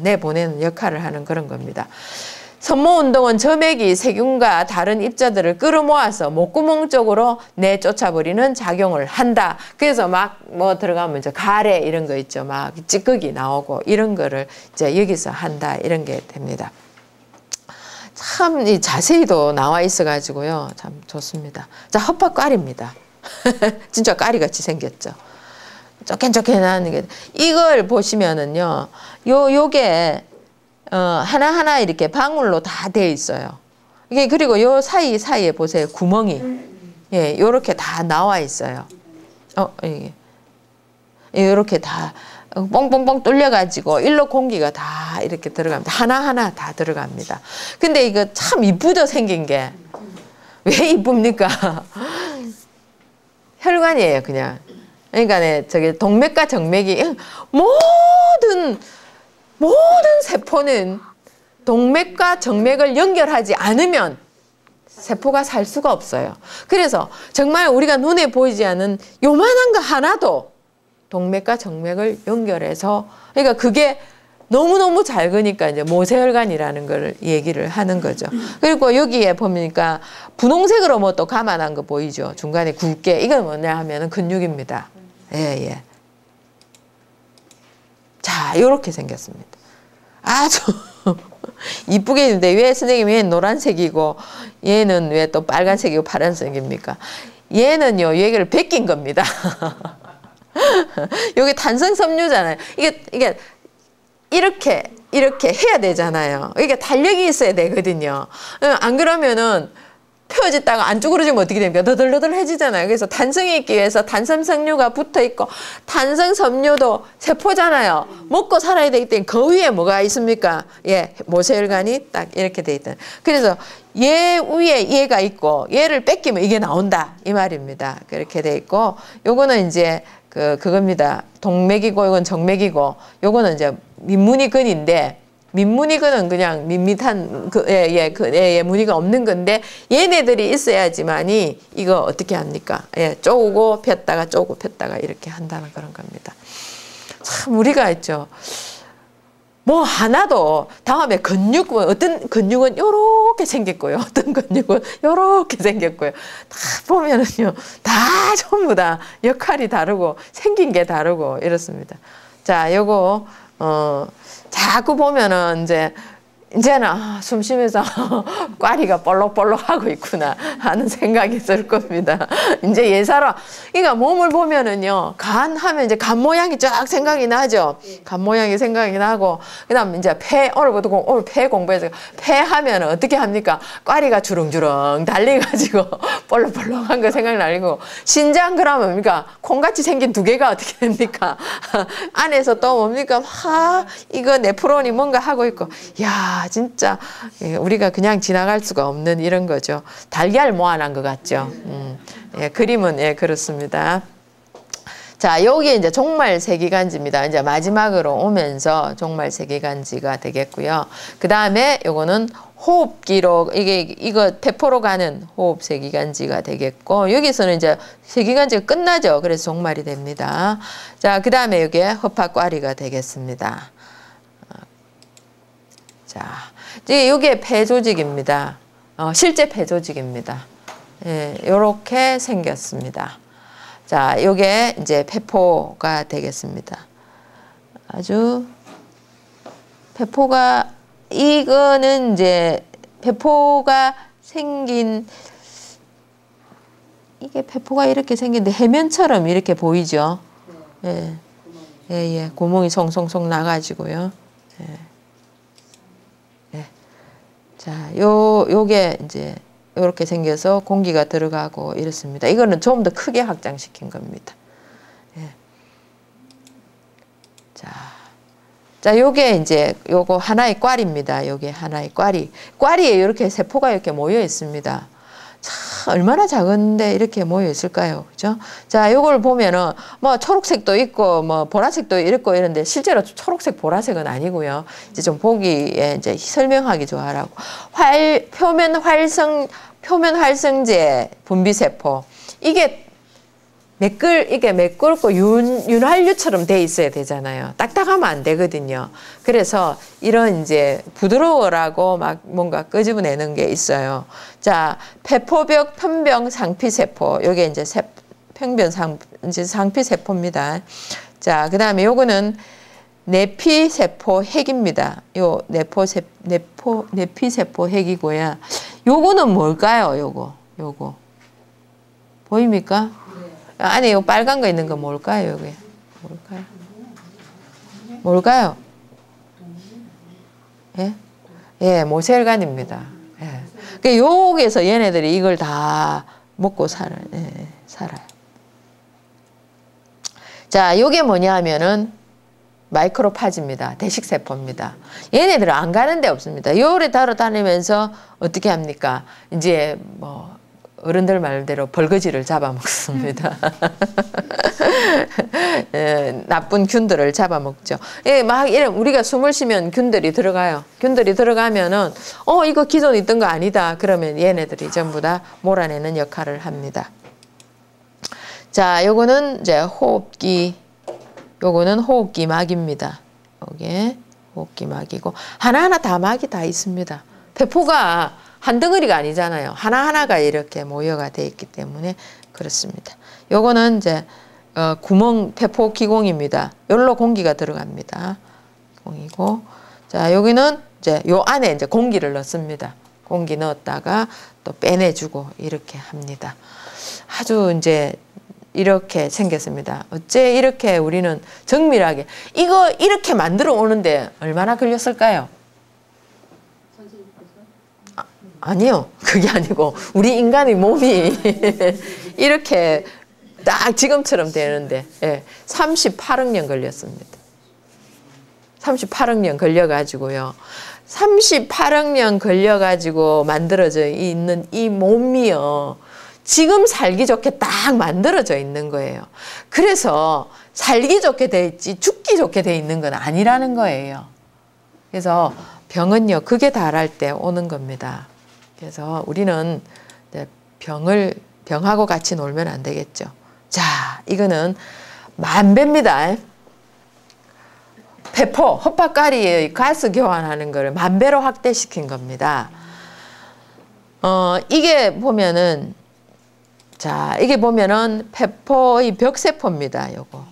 내보내는 역할을 하는 그런 겁니다. 선모운동은 점액이 세균과 다른 입자들을 끌어모아서 목구멍 쪽으로 내쫓아버리는 작용을 한다. 그래서 막 뭐 들어가면 이제 가래 이런 거 있죠. 막 찌꺼기 나오고 이런 거를 이제 여기서 한다. 이런 게 됩니다. 참 이 자세히도 나와 있어가지고요. 참 좋습니다. 자, 헛파꽈리입니다. 진짜 까리같이 생겼죠. 쪼캔쪼캔한 게. 이걸 보시면은요. 요게 하나하나 이렇게 방울로 다 되어 있어요. 이게 그리고 요 사이에 보세요. 구멍이. 예, 요렇게 다 나와 있어요. 이게. 요렇게 다 뻥뻥뻥 뚫려가지고 일로 공기가 다 이렇게 들어갑니다. 하나하나 다 들어갑니다. 근데 이거 참 이쁘죠, 생긴 게. 왜 이쁩니까? 혈관이에요, 그냥. 그러니까 저기 동맥과 정맥이 모든 세포는 동맥과 정맥을 연결하지 않으면 세포가 살 수가 없어요. 그래서 정말 우리가 눈에 보이지 않는 요만한 거 하나도 동맥과 정맥을 연결해서 그러니까 그게 너무너무 작으니까 이제 모세혈관이라는 걸 얘기를 하는 거죠. 그리고 여기에 보니까 분홍색으로 뭐 또 감아난 거 보이죠. 중간에 굵게. 이건 뭐냐 하면은 근육입니다. 예, 예. 자, 요렇게 생겼습니다. 아주 이쁘게 있는데 왜 선생님이 얘는 노란색이고 얘는 왜 또 빨간색이고 파란색입니까? 얘는요, 얘를 베낀 겁니다. 여기 탄성섬유잖아요. 이게 이렇게 해야 되잖아요. 이게 달력이 있어야 되거든요. 안 그러면은 펴졌다가 안 쭈그러지면 어떻게 됩니까? 너덜너덜해지잖아요. 그래서 탄성이 있기 위해서 탄성섬유가 붙어있고 탄성섬유도 세포잖아요. 먹고 살아야 되기 때문에 그 위에 뭐가 있습니까? 예, 모세혈관이 딱 이렇게 돼 있다. 그래서 얘 위에 얘가 있고 얘를 뺏기면 이게 나온다 이 말입니다. 그렇게 돼 있고 요거는 이제 그겁니다. 동맥이고 이건 정맥이고 요거는 이제 민문이근인데 민문이근은 그냥 밋밋한 무늬가 없는 건데 얘네들이 있어야지만이 이거 어떻게 합니까? 예, 쪼고 폈다가 쪼고 폈다가 이렇게 한다는 그런 겁니다. 참 우리가 있죠. 뭐 하나도 다음에 근육 어떤 근육은 요렇게 생겼고요. 어떤 근육은 요렇게 생겼고요. 다 보면은요. 다 전부 다 역할이 다르고 생긴 게 다르고 이렇습니다. 자, 요거 자꾸 보면은 이제는 숨 쉬면서 꽈리가 볼록볼록 하고 있구나 하는 생각이 들 겁니다. 이제 예사로, 그러니까 몸을 보면은요, 간 하면 이제 간 모양이 쫙 생각이 나죠. 간 모양이 생각이 나고, 그 다음 이제 오늘부터 오늘 폐 공부해서 폐 하면 어떻게 합니까? 꽈리가 주렁주렁 달려가지고 볼록볼록한 거 생각나고, 신장 그러면 뭡니까? 콩같이 생긴 두 개가 어떻게 됩니까? 안에서 또 뭡니까? 이거 네프론이 뭔가 하고 있고, 야, 진짜 우리가 그냥 지나갈 수가 없는 이런 거죠. 달걀 모아놓은 것 같죠. 예, 그림은 예, 그렇습니다. 자, 여기 이제 종말세기간지입니다. 이제 마지막으로 오면서 종말세기간지가 되겠고요. 그 다음에 요거는 호흡기로, 이거 폐포로 가는 호흡세기간지가 되겠고, 여기서는 이제 세기간지가 끝나죠. 그래서 종말이 됩니다. 자, 그 다음에 여기에 허파꽈리가 되겠습니다. 자, 이제 요게 폐조직입니다. 실제 폐조직입니다. 예, 요렇게 생겼습니다. 자, 요게 이제 폐포가 되겠습니다. 아주 폐포가, 이거는 이제 폐포가 생긴, 이게 폐포가 이렇게 생긴데 해면처럼 이렇게 보이죠. 예, 예, 예, 구멍이 송송송 나가지고요. 예. 자, 요게 이제 요렇게 생겨서 공기가 들어가고 이렇습니다. 이거는 좀 더 크게 확장시킨 겁니다. 예. 자, 요게 이제 요거 하나의 꽈리입니다. 요게 하나의 꽈리. 꽈리에 이렇게 세포가 이렇게 모여 있습니다. 참 얼마나 작은데 이렇게 모여 있을까요? 그죠? 자, 요걸 보면은 뭐 초록색도 있고 뭐 보라색도 있고 이런데 실제로 초록색 보라색은 아니고요. 이제 좀 보기에 이제 설명하기 좋아하라고. 표면 활성제 분비 세포. 이게 매끄럽고 윤활유처럼 돼 있어야 되잖아요. 딱딱하면 안 되거든요. 그래서 이런 이제 부드러워라고 막 뭔가 끄집어내는 게 있어요. 자, 폐포벽 편병 상피세포. 요게 이제 이제 상피세포입니다. 자, 그 다음에 요거는 내피세포 핵입니다. 요 내피세포 핵이고요. 요거는 뭘까요? 요거. 보입니까? 안에 요 빨간 거 있는 거 뭘까요? 여기 뭘까요? 예? 예, 모세혈관입니다. 예. 그 여기서 얘네들이 이걸 다 먹고 살아요. 자, 요게 뭐냐 하면은 마이크로파지입니다. 대식세포입니다. 얘네들은 안 가는 데 없습니다. 요래 다니면서 어떻게 합니까? 이제 뭐 어른들 말대로 벌거지를 잡아먹습니다. 예, 나쁜 균들을 잡아먹죠. 예, 막 이런 우리가 숨을 쉬면 균들이 들어가요. 균들이 들어가면은 이거 기존에 있던 거 아니다. 그러면 얘네들이 전부 다 몰아내는 역할을 합니다. 자, 요거는 이제 요거는 호흡기 막입니다. 요게 호흡기 막이고 하나하나 다 막이 다 있습니다. 폐포가 한 덩어리가 아니잖아요. 하나하나가 이렇게 모여가 돼 있기 때문에 그렇습니다. 요거는 이제 폐포 기공입니다. 여기로 공기가 들어갑니다. 공이고, 자, 여기는 이제 요 안에 이제 공기를 넣습니다. 공기 넣었다가 또 빼내주고 이렇게 합니다. 아주 이제 이렇게 생겼습니다. 어째 이렇게 우리는 정밀하게 이거 이렇게 만들어 오는데 얼마나 걸렸을까요? 아니요. 그게 아니고 우리 인간의 몸이 이렇게 딱 지금처럼 되는데 38억 년 걸렸습니다. 38억 년 걸려가지고요. 38억 년 걸려가지고 만들어져 있는 이 몸이요. 지금 살기 좋게 딱 만들어져 있는 거예요. 그래서 살기 좋게 돼 있지 죽기 좋게 돼 있는 건 아니라는 거예요. 그래서 병은요. 극에 달할 때 오는 겁니다. 그래서 우리는 병하고 같이 놀면 안 되겠죠. 자, 이거는 만배입니다. 배포, 헛박가리의 가스 교환하는 거를 만배로 확대시킨 겁니다. 이게 보면은, 자, 이게 보면은 배포의 벽세포입니다. 요거.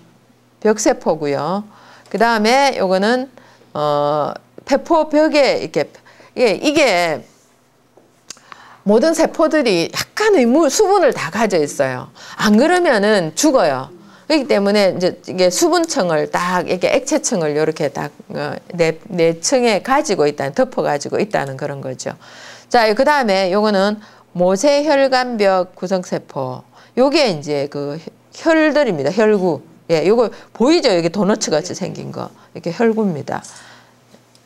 벽세포고요. 그 다음에 요거는, 배포 벽에 이렇게, 이게 모든 세포들이 약간의 수분을 다 가져 있어요. 안 그러면은 죽어요. 그렇기 때문에 이제 이게 수분층을 딱 이렇게 액체층을 이렇게 딱 네 층에 가지고 있다는 덮어 가지고 있다는 그런 거죠. 자, 그 다음에 요거는 모세혈관벽 구성세포. 요게 이제 그 혈들입니다. 혈구. 예, 요거 보이죠? 여기 도너츠 같이 생긴 거. 이렇게 혈구입니다.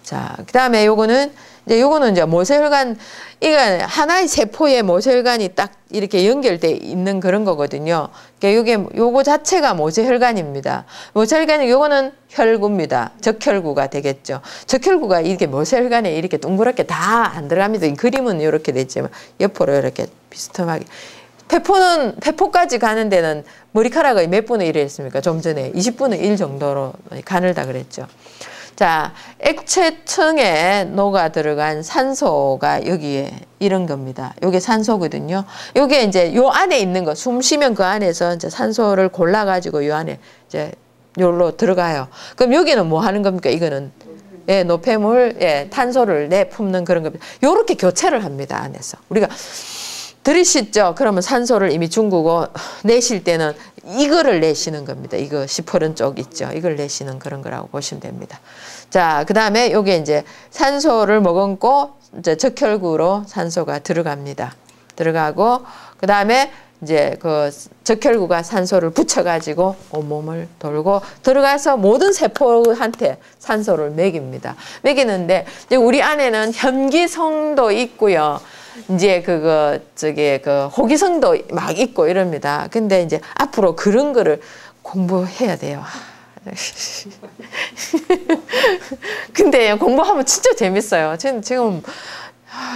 자, 그 다음에 요거는 이제 모세혈관, 이거 하나의 세포에 모세혈관이 딱 이렇게 연결돼 있는 그런 거거든요. 그러니까 요거 자체가 모세혈관입니다. 모세혈관이 요거는 혈구입니다. 적혈구가 되겠죠. 적혈구가 이렇게 모세혈관에 이렇게 동그랗게 다 안 들어갑니다. 이 그림은 이렇게 됐지만 옆으로 이렇게 비스듬하게. 배포까지 가는 데는 머리카락의 몇 분의 1을 했습니까? 좀 전에 20분의 1 정도로 가늘다 그랬죠. 자, 액체층에 녹아 들어간 산소가 여기에 이런 겁니다. 요게 산소거든요. 요게 이제 요 안에 있는 거, 숨 쉬면 그 안에서 이제 산소를 골라가지고 요 안에 이제 요로 들어가요. 그럼 여기는 뭐 하는 겁니까? 이거는, 예, 노폐물, 예, 탄소를 내뿜는 그런 겁니다. 요렇게 교체를 합니다, 안에서. 우리가 들이쉬죠? 그러면 산소를 이미 중구고 내쉴 때는 이거를 내쉬는 겁니다. 이거 시퍼런 쪽 있죠? 이걸 내쉬는 그런 거라고 보시면 됩니다. 자, 그 다음에 요게 이제 산소를 머금고 이제 적혈구로 산소가 들어갑니다. 들어가고, 그 다음에 이제 그 적혈구가 산소를 붙여가지고 온몸을 돌고 들어가서 모든 세포한테 산소를 먹입니다. 먹이는데 이제 우리 안에는 현기성도 있고요. 이제 호기성도 막 있고 이럽니다. 근데 이제 앞으로 그런 거를 공부해야 돼요. 근데 공부하면 진짜 재밌어요. 지금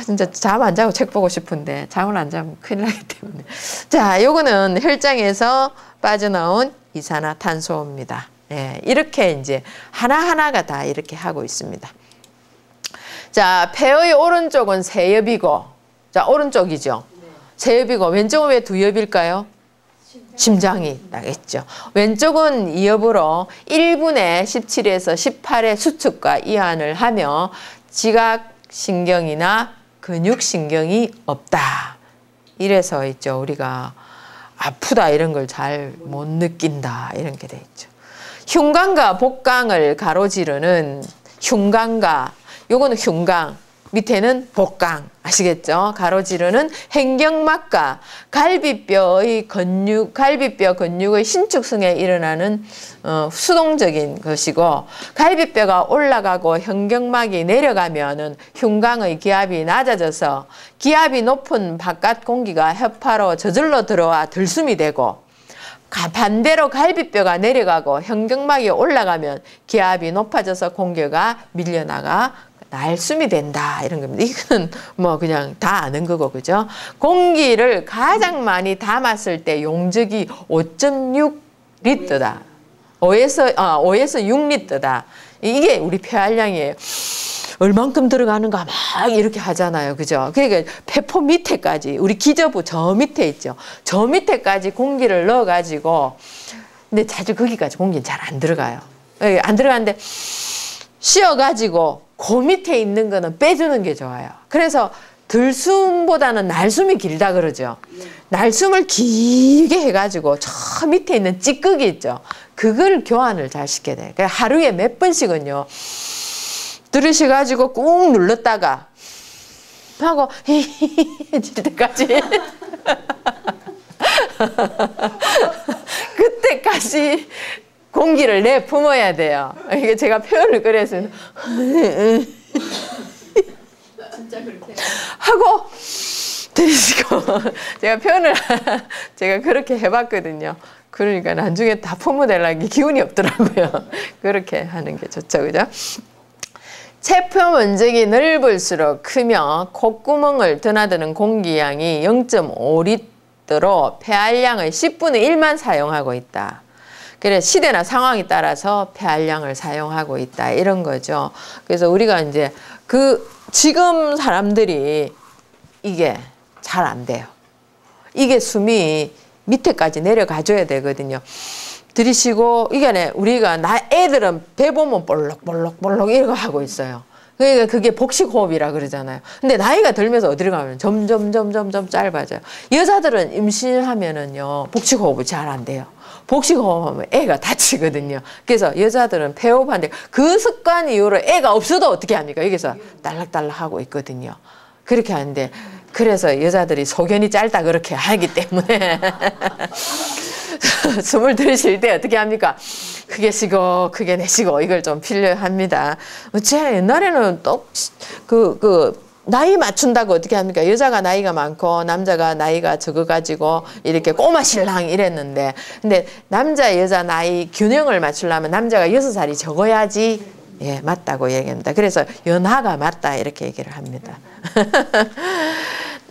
진짜 잠 안 자고 책 보고 싶은데 잠을 안 자면 큰일 나기 때문에. 자, 요거는 혈장에서 빠져나온 이산화탄소입니다. 예, 이렇게 이제 하나하나가 다 이렇게 하고 있습니다. 자, 폐의 오른쪽은 세엽이고, 자, 오른쪽이죠. 세엽이고, 왼쪽은 왜 두 엽일까요? 심장이 나겠죠. 왼쪽은 2엽으로 1분의 17에서 18의 수축과 이완을 하며 지각신경이나 근육신경이 없다. 이래서 있죠. 우리가 아프다 이런 걸 잘 못 느낀다. 이런 게 돼 있죠. 흉관과 복강을 가로지르는 흉관과, 요거는 흉강, 밑에는 복강, 아시겠죠? 가로지르는 행경막과 갈비뼈 근육의 신축성에 일어나는 수동적인 것이고, 갈비뼈가 올라가고 현경막이 내려가면은 흉강의 기압이 낮아져서 기압이 높은 바깥 공기가 혀파로 저절로 들어와 들숨이 되고, 반대로 갈비뼈가 내려가고 현경막이 올라가면 기압이 높아져서 공기가 밀려나가 날숨이 된다. 이런 겁니다. 이거는 뭐 그냥 다 아는 거고, 그죠? 공기를 가장 많이 담았을 때 용적이 5.6리터다. 5에서 6리터다. 이게 우리 폐활량이에요. 얼만큼 들어가는가 막 이렇게 하잖아요. 그죠? 그러니까 폐포 밑에까지, 우리 기저부 저 밑에 있죠. 저 밑에까지 공기를 넣어가지고, 근데 자주 거기까지 공기는 잘 안 들어가요. 안 들어가는데 쉬어가지고 그 밑에 있는 거는 빼주는 게 좋아요. 그래서 들숨보다는 날숨이 길다 그러죠. 날숨을 길게 해가지고 저 밑에 있는 찌꺼기 있죠. 그걸 교환을 잘 시켜야 돼요. 그러니까 하루에 몇 번씩은요. 들으셔가지고 꾹 눌렀다가 하고 해질 때까지 그때까지 공기를 내뿜어야 돼요. 이게 제가 표현을 그래서 진짜 그렇게 하고 들이쉬고 제가 표현을 제가 그렇게 해봤거든요. 그러니까 나중에 다 뿜어내려는 기운이 없더라고요. 그렇게 하는 게 좋죠, 그죠? 체표 면적이 넓을수록 크며 콧구멍을 드나드는 공기량이 0.5리터로 폐활량의 10분의 1만 사용하고 있다. 그래 시대나 상황에 따라서 폐활량을 사용하고 있다 이런 거죠. 그래서 우리가 이제 지금 사람들이 이게 잘 안 돼요. 이게 숨이 밑에까지 내려가줘야 되거든요. 들이쉬고 이게 우리가 애들은 배 보면 볼록볼록볼록 이거 하고 있어요. 그러니까 그게 복식호흡이라 그러잖아요. 근데 나이가 들면서 어디로 가면 점점 짧아져요. 여자들은 임신하면은요 복식호흡이 잘 안 돼요. 복식호흡하면 애가 다치거든요. 그래서 여자들은 폐호흡하는데 그 습관 이후로 애가 없어도 어떻게 합니까? 여기서 딸락딸락 하고 있거든요. 그렇게 하는데 그래서 여자들이 소견이 짧다 그렇게 하기 때문에 숨을 들이쉴 때 어떻게 합니까? 크게 쉬고 크게 내쉬고 이걸 좀 필요합니다. 제 옛날에는 또 나이 맞춘다고 어떻게 합니까? 여자가 나이가 많고 남자가 나이가 적어가지고 이렇게 꼬마 신랑 이랬는데 근데 남자 여자 나이 균형을 맞추려면 남자가 6살이 적어야지 예, 맞다고 얘기합니다. 그래서 연하가 맞다 이렇게 얘기를 합니다.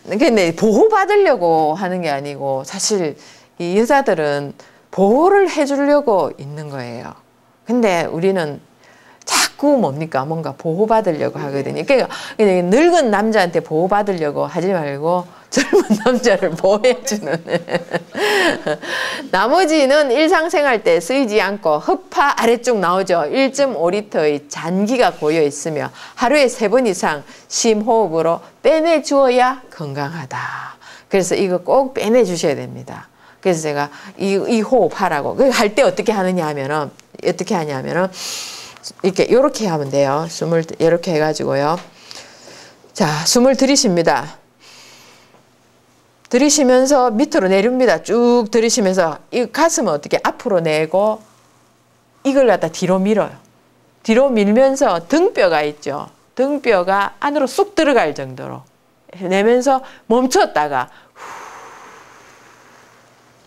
근데 보호받으려고 하는 게 아니고 사실 이 여자들은 보호를 해주려고 있는 거예요. 근데 우리는 자꾸 뭡니까? 뭔가 보호받으려고 하거든요. 그러니까 늙은 남자한테 보호받으려고 하지 말고 젊은 남자를 보호해주는. 나머지는 일상생활 때 쓰이지 않고 허파 아래쪽 나오죠. 1.5리터의 잔기가 고여 있으며 하루에 3번 이상 심호흡으로 빼내주어야 건강하다. 그래서 이거 꼭 빼내주셔야 됩니다. 그래서 제가 이 호흡하라고. 할 때 어떻게 하냐면은 이렇게 하면 돼요. 숨을 이렇게 해가지고요. 자, 숨을 들이쉽니다. 들이쉬면서 밑으로 내립니다. 쭉 들이쉬면서 이 가슴을 어떻게 앞으로 내고 이걸 갖다 뒤로 밀어요. 뒤로 밀면서 등뼈가 있죠. 등뼈가 안으로 쑥 들어갈 정도로 내면서 멈췄다가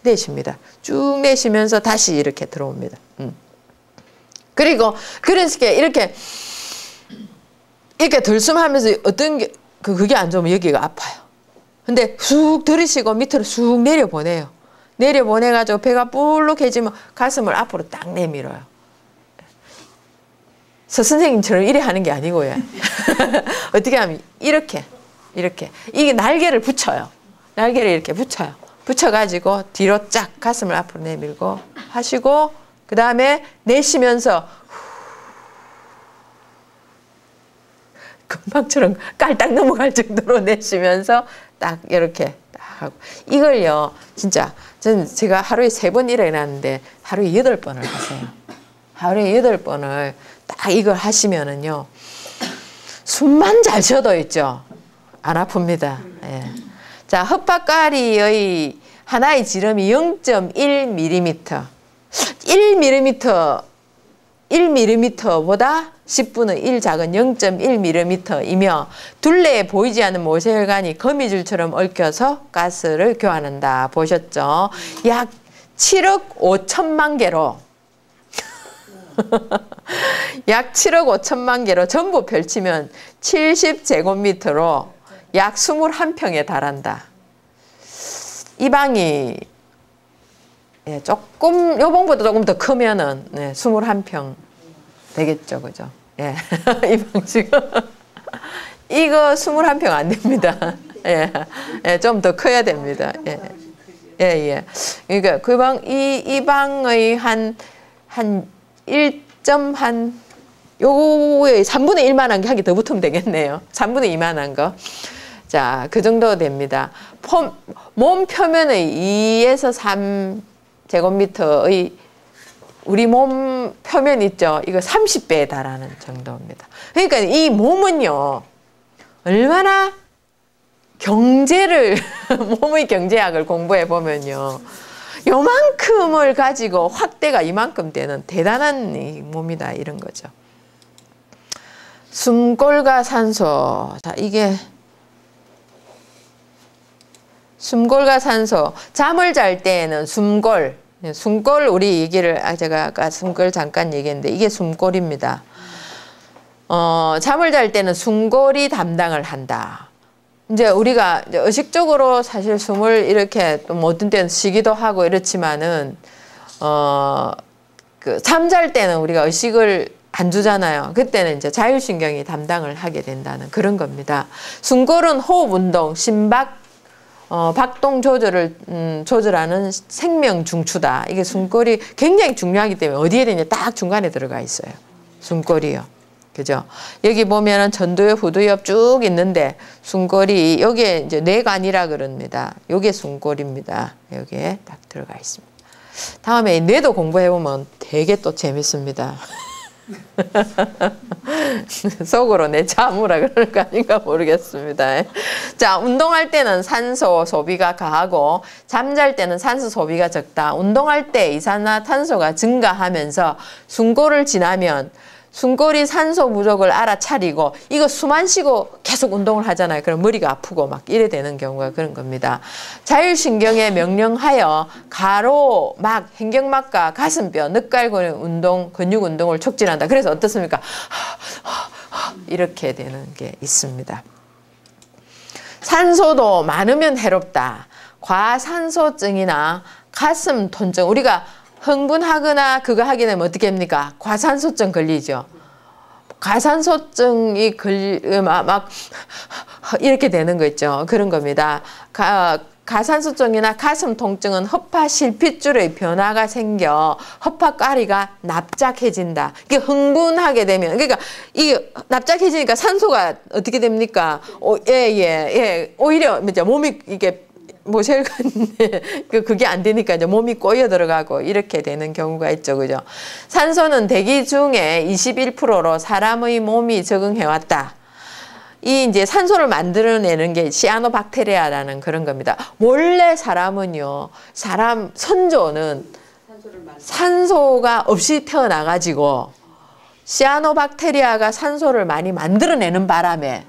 내쉽니다. 쭉 내쉬면서 다시 이렇게 들어옵니다. 그리고 그래서 이렇게 들숨하면서 어떤 게 그게 안 좋으면 여기가 아파요. 근데 쑥 들이쉬고 밑으로 쑥 내려보내요. 내려보내가지고 배가 볼록해지면 가슴을 앞으로 딱 내밀어요. 선생님처럼 이래 하는 게 아니고요. 어떻게 하면 이렇게 이게 날개를 붙여요. 날개를 이렇게 붙여요. 붙여가지고 뒤로 쫙 가슴을 앞으로 내밀고 하시고 그 다음에 내쉬면서 금방처럼 깔딱 넘어갈 정도로 내쉬면서 딱 이렇게 딱 하고 이걸요 진짜 제가 하루에 3번 일어나는데 하루에 8번을 하세요. 하루에 8번을 딱 이걸 하시면은요 숨만 잘 쉬어도 있죠 안 아픕니다. 예. 자, 헛박가리의 하나의 지름이 0.1mm 1mm보다 10분의 1 작은 0.1mm이며 둘레에 보이지 않는 모세혈관이 거미줄처럼 얽혀서 가스를 교환한다. 보셨죠? 약 7억 5천만 개로 약 7억 5천만 개로 전부 펼치면 70제곱미터로 약 21평에 달한다. 이 방이 조금 요 방보다 조금 더 크면은 21평 되겠죠, 그죠? 예, 이 방 지금 이거 21평 안 됩니다. 예, 좀 더 커야 됩니다. 예. 그러니까 그 방 이 방의 한 1점 요거의 3분의 1만한 게 한 개 더 붙으면 되겠네요. 3분의 2만한 거. 자, 그 정도 됩니다. 몸 표면의 2에서 3제곱미터의 우리 몸 표면 있죠? 이거 30배에 달하는 정도입니다. 그러니까 이 몸은요, 얼마나 몸의 경제학을 공부해 보면요, 요만큼을 가지고 확대가 이만큼 되는 대단한 이 몸이다, 이런 거죠. 숨골과 산소. 자, 이게 숨골과 산소. 잠을 잘 때에는 숨골 우리 얘기를 제가 아까 숨골 잠깐 얘기했는데 이게 숨골입니다. 잠을 잘 때는 숨골이 담당을 한다. 이제 우리가 의식적으로 사실 숨을 이렇게 또 어떤 때는 쉬기도 하고 이렇지만은 그 잠잘 때는 우리가 의식을 안 주잖아요. 그때는 이제 자율신경이 담당을 하게 된다는 그런 겁니다. 숨골은 호흡 운동, 심박, 박동 조절을 조절하는 생명 중추다. 이게 숨골이 굉장히 중요하기 때문에 어디에 되냐 딱 중간에 들어가 있어요. 숨골이요. 그죠? 여기 보면은 전두엽, 후두엽 쭉 있는데 숨골이 여기에 이제 뇌관이라 그럽니다. 요게 숨골입니다. 여기에 딱 들어가 있습니다. 다음에 뇌도 공부해보면 되게 또 재밌습니다. 속으로 내 자무라 그럴 거 아닌가 모르겠습니다. 자, 운동할 때는 산소 소비가 가하고 잠잘 때는 산소 소비가 적다. 운동할 때 이산화탄소가 증가하면서 숨골을 지나면 숨골이 산소 부족을 알아차리고 이거 숨 안 쉬고 계속 운동을 하잖아요. 그럼 머리가 아프고 막 이래 되는 경우가 그런 겁니다. 자율신경에 명령하여 가로막, 행경막과 가슴뼈, 늑갈근 운동, 근육 운동을 촉진한다. 그래서 어떻습니까? 이렇게 되는 게 있습니다. 산소도 많으면 해롭다. 과산소증이나 가슴 통증, 우리가 흥분하거나 그거 하게 되면 어떻게 합니까? 과산소증 걸리죠. 과산소증이 막 이렇게 되는 거 있죠. 그런 겁니다. 가산소증이나 가슴 통증은 허파 실핏줄의 변화가 생겨 허파가리가 납작해진다. 이게 흥분하게 되면, 그러니까 이게 납작해지니까 산소가 어떻게 됩니까? 오히려 몸이 이게 모세혈관인데 그게 안 되니까 이제 몸이 꼬여 들어가고 이렇게 되는 경우가 있죠. 그죠? 산소는 대기 중에 21%로 사람의 몸이 적응해 왔다. 이 이제 산소를 만들어내는 게 시아노박테리아라는 그런 겁니다. 원래 사람은요, 사람 선조는 산소가 없이 태어나가지고 시아노박테리아가 산소를 많이 만들어내는 바람에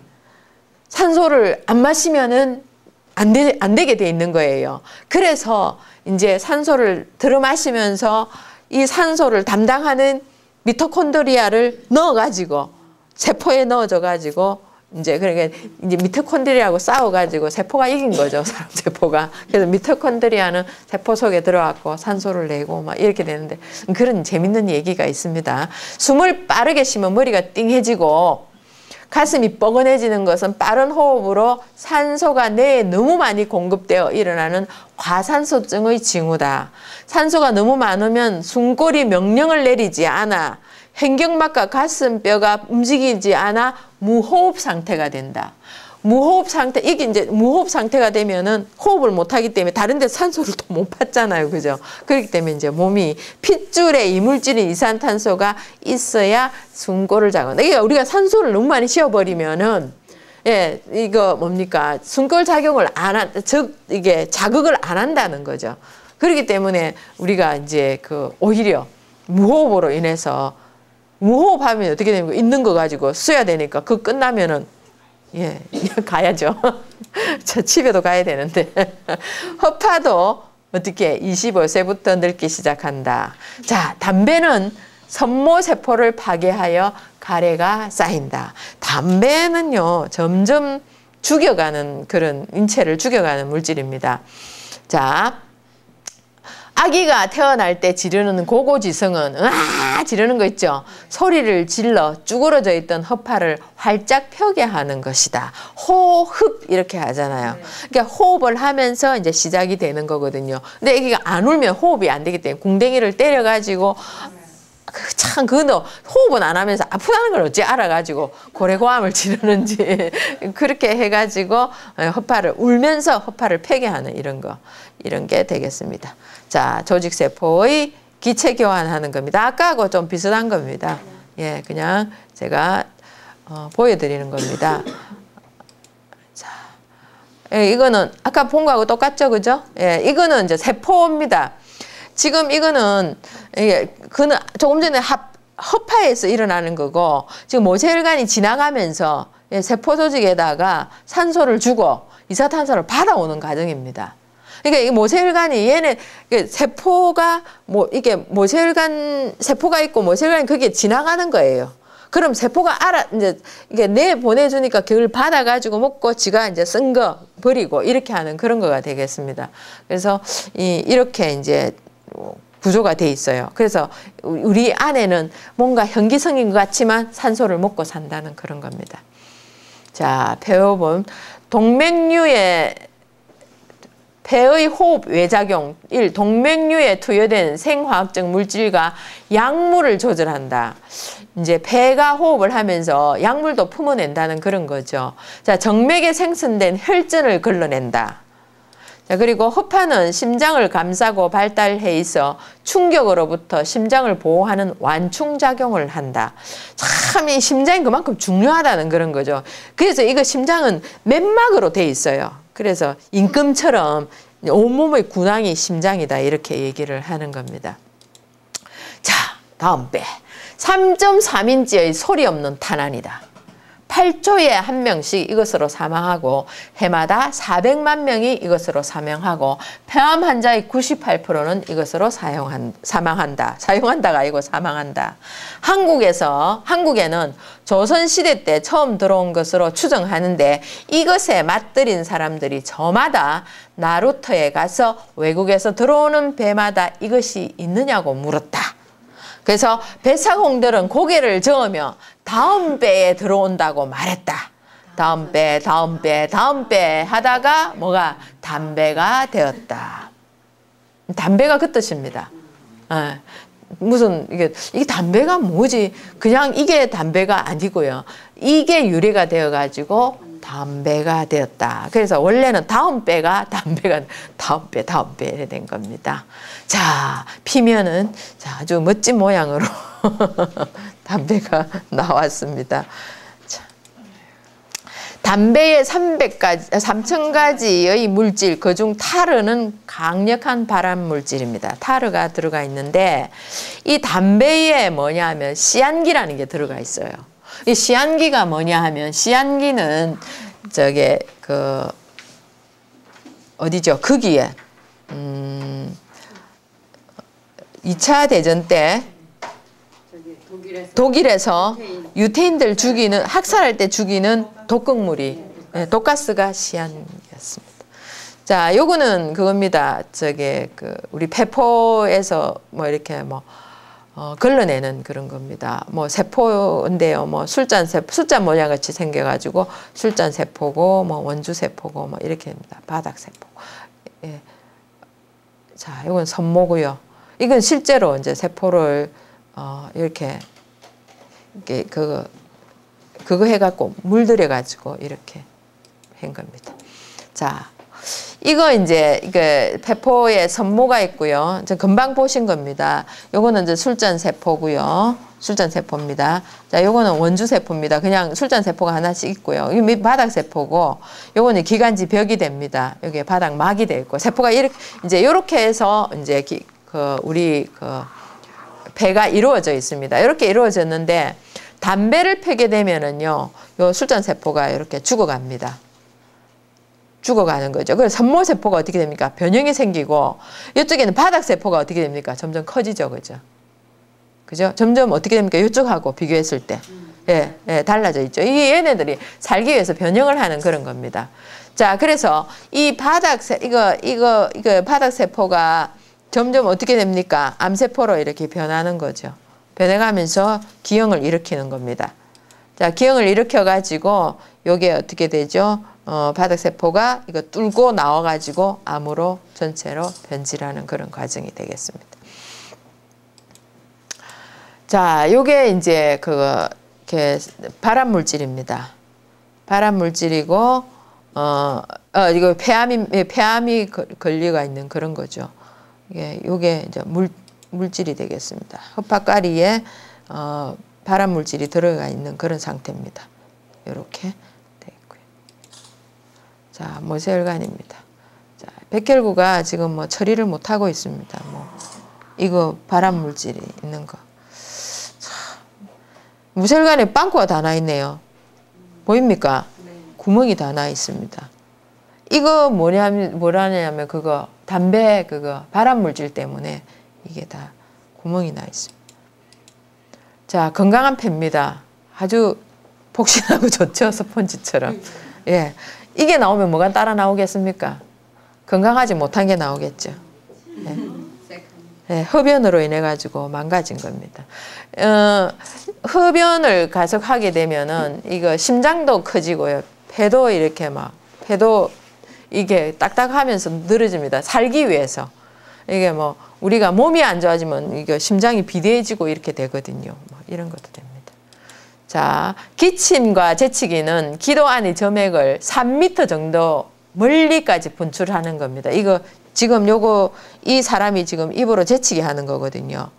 산소를 안 마시면은 안 되게 돼 있는 거예요. 그래서 이제 산소를 들어마시면서 이 산소를 담당하는 미토콘드리아를 넣어가지고 세포에 넣어줘가지고 이제 그러니까 이제 미토콘드리아하고 싸워가지고 세포가 이긴 거죠. 사람 세포가. 그래서 미토콘드리아는 세포 속에 들어왔고 산소를 내고 막 이렇게 되는데 그런 재밌는 얘기가 있습니다. 숨을 빠르게 쉬면 머리가 띵해지고 가슴이 뻐근해지는 것은 빠른 호흡으로 산소가 뇌에 너무 많이 공급되어 일어나는 과산소증의 징후다. 산소가 너무 많으면 숨골이 명령을 내리지 않아 행경막과 가슴뼈가 움직이지 않아 무호흡 상태가 된다. 무호흡 상태, 이게 이제 무호흡 상태가 되면은 호흡을 못 하기 때문에 다른 데 산소를 또 못 받잖아요. 그죠? 그렇기 때문에 이제 몸이 핏줄에 이물질인 이산탄소가 있어야 숨골을 자극한다. 그러니까 우리가 산소를 너무 많이 쉬어버리면은 이거 뭡니까? 숨골 작용을 이게 자극을 안 한다는 거죠. 그렇기 때문에 우리가 이제 오히려 무호흡으로 인해서 무호흡하면 어떻게 됩니까? 있는 거 가지고 써야 되니까 그거 끝나면은 가야죠. 저 집에도 가야 되는데. 허파도 어떻게 25세부터 늙기 시작한다. 자, 담배는 선모세포를 파괴하여 가래가 쌓인다. 담배는요, 점점 죽여가는 그런 인체를 죽여가는 물질입니다. 자, 아기가 태어날 때 지르는 고고지성은 으아 지르는 거 있죠. 소리를 질러 쭈그러져 있던 허파를 활짝 펴게 하는 것이다. 호흡 이렇게 하잖아요. 그러니까 호흡을 하면서 이제 시작이 되는 거거든요. 근데 아기가 안 울면 호흡이 안 되기 때문에 궁뎅이를 때려가지고 참 그거 호흡은 안 하면서 아프다는 걸 어찌 알아가지고 고래고함을 지르는지 그렇게 해가지고 허파를 울면서 허파를 펴게 하는 이런 게 되겠습니다. 자, 조직세포의 기체 교환하는 겁니다. 아까하고 좀 비슷한 겁니다. 예, 그냥 제가 보여드리는 겁니다. 자, 이거는 아까 본 거하고 똑같죠, 그죠? 예, 이거는 이제 세포입니다. 지금 이거는 조금 전에 허파에서 일어나는 거고 지금 모세혈관이 지나가면서 세포 조직에다가 산소를 주고 이산탄소를 받아오는 과정입니다. 그러니까 이 모세혈관이 얘는 세포가 이게 모세혈관 세포가 있고 모세혈관이 그게 지나가는 거예요. 그럼 세포가 이제 이게 내 보내주니까 그걸 받아가지고 먹고 지가 이제 쓴 거 버리고 이렇게 하는 그런 거가 되겠습니다. 그래서 이렇게 이제 구조가 돼 있어요. 그래서 우리 안에는 뭔가 현기성인 것 같지만 산소를 먹고 산다는 그런 겁니다. 자, 폐호흡은 폐의 호흡 외작용 1. 동맥류에 투여된 생화학적 물질과 약물을 조절한다. 이제 폐가 호흡을 하면서 약물도 품어낸다는 그런 거죠. 자, 정맥에 생성된 혈전을 걸러낸다. 자, 그리고 허파는 심장을 감싸고 발달해 있어 충격으로부터 심장을 보호하는 완충작용을 한다. 참, 이 심장이 그만큼 중요하다는 그런 거죠. 그래서 이거 심장은 맨막으로 돼 있어요. 그래서 임금처럼 온몸의 군왕이 심장이다. 이렇게 얘기를 하는 겁니다. 자, 다음 배. 3.3인치의 소리 없는 탄환이다. 8초에 한 명씩 이것으로 사망하고 해마다 400만 명이 이것으로 사망하고 폐암 환자의 98%는 이것으로 사망한다. 사용한다가 아니고 사망한다. 한국에는 조선시대 때 처음 들어온 것으로 추정하는데 이것에 맞들인 사람들이 저마다 나루터에 가서 외국에서 들어오는 배마다 이것이 있느냐고 물었다. 그래서 배사공들은 고개를 저으며 다음 배에 들어온다고 말했다. 다음 배 하다가 뭐가 담배가 되었다. 담배가 그 뜻입니다. 무슨 이게 담배가 뭐지? 그냥 이게 담배가 아니고요. 이게 유래가 되어 가지고 담배가 되었다. 그래서 원래는 다음 배가 다음 배 이래 된 겁니다. 자, 피면은 자, 아주 멋진 모양으로 담배가 나왔습니다. 자, 담배의 3,000가지의 물질, 그중 타르는 강력한 발암 물질입니다. 타르가 들어가 있는데 이 담배에 뭐냐면 시안기라는 게 들어가 있어요. 이 시안기가 뭐냐 하면 시안기는 저게 어디죠? 거기에 2차 대전 때 독일에서 유태인들 죽이는 학살할 때 죽이는 독극물이 독가스가 시안이었습니다. 자, 요거는 그겁니다. 우리 폐포에서 뭐 이렇게 걸러내는 그런 겁니다. 뭐 세포인데요. 뭐 술잔 모양 같이 생겨가지고 술잔 세포고 뭐 원주 세포고 뭐 이렇게 됩니다. 바닥 세포. 예. 자, 이건 선모고요. 이건 실제로 이제 세포를 이렇게 그거 해갖고 물들여가지고 이렇게 한 겁니다. 자, 이거 이제 폐포에 선모가 있고요. 금방 보신 겁니다. 요거는 이제 술잔 세포고요. 술잔 세포입니다. 자, 요거는 원주 세포입니다. 그냥 술잔 세포가 하나씩 있고요. 이 바닥 세포고, 요거는 기관지 벽이 됩니다. 여기 바닥 막이 돼 있고, 세포가 요렇게 해서 이제 우리 폐가 이루어져 있습니다. 이렇게 이루어졌는데 담배를 펴게 되면은요, 요 술잔 세포가 이렇게 죽어갑니다. 죽어가는 거죠. 그래서 선모세포가 어떻게 됩니까? 변형이 생기고, 이쪽에는 바닥세포가 어떻게 됩니까? 점점 커지죠. 그죠? 그죠? 점점 어떻게 됩니까? 이쪽하고 비교했을 때. 예, 달라져 있죠. 이게 얘네들이 살기 위해서 변형을 하는 그런 겁니다. 자, 그래서 이 이거 바닥세포가 점점 어떻게 됩니까? 암세포로 이렇게 변하는 거죠. 변해가면서 기형을 일으키는 겁니다. 자, 기형을 일으켜가지고, 요게 어떻게 되죠? 바닥세포가 이거 뚫고 나와가지고 암으로 전체로 변질하는 그런 과정이 되겠습니다. 자, 요게 이제 이렇게 발암물질입니다. 발암물질이고, 이거 폐암이 걸려가 있는 그런 거죠. 요게 이제 물질이 되겠습니다. 흡합가리에 발암물질이 들어가 있는 그런 상태입니다. 요렇게. 자, 모세혈관입니다. 자, 백혈구가 지금 뭐 처리를 못 하고 있습니다. 이거 발암물질이 있는 거. 모세혈관에 빵꾸가 다 나 있네요. 보입니까? 네. 구멍이 다 나 있습니다. 이거 뭐라냐면 담배 발암물질 때문에 이게 다 구멍이 나 있습니다. 자, 건강한 폐입니다. 아주 폭신하고 좋죠, 스펀지처럼. 예. 이게 나오면 뭐가 따라 나오겠습니까? 건강하지 못한 게 나오겠죠. 네. 네, 흡연으로 인해 가지고 망가진 겁니다. 흡연을 가속하게 되면은 이거 심장도 커지고요. 폐도 이렇게 폐도 이게 딱딱하면서 늘어집니다. 살기 위해서. 이게 뭐 우리가 몸이 안 좋아지면 이게 심장이 비대해지고 이렇게 되거든요. 이런 것도 됩니다. 자, 기침과 재치기는 기도 안의 점액을 3m 정도 멀리까지 분출하는 겁니다. 이거 지금 이 사람이 지금 입으로 재치기 하는 거거든요.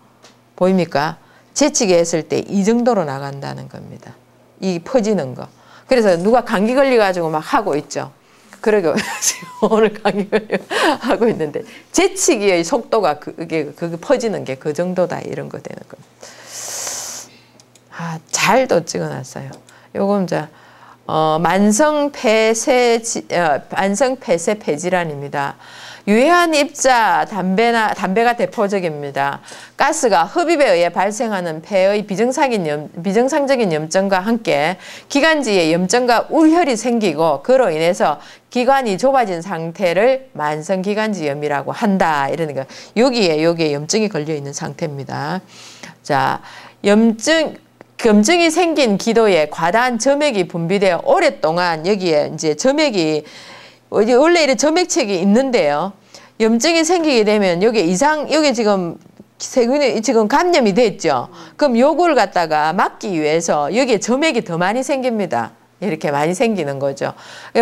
보입니까? 재치기 했을 때 이 정도로 나간다는 겁니다. 이 퍼지는 거. 그래서 누가 감기 걸려가지고 막 하고 있죠. 그러게 지금 오늘 감기 걸려 하고 있는데 재치기의 속도가 그게 퍼지는 게 그 정도다 이런 거 되는 겁니다. 잘도 찍어놨어요. 요건 이제 만성 폐쇄 폐질환입니다. 유해한 입자, 담배가 대표적입니다. 가스가 흡입에 의해 발생하는 폐의 비정상적인 염증과 함께 기관지에 염증과 울혈이 생기고 그로 인해서 기관이 좁아진 상태를 만성기관지염이라고 한다. 이러는 거. 여기에 염증이 걸려 있는 상태입니다. 자, 염증이 생긴 기도에 과다한 점액이 분비되어 오랫동안 여기에 이제 점액이 원래 이런 점액책이 있는데요. 염증이 생기게 되면 여기 지금 세균이 지금 감염이 됐죠. 그럼 요걸 갖다가 막기 위해서 여기에 점액이 더 많이 생깁니다. 이렇게 많이 생기는 거죠.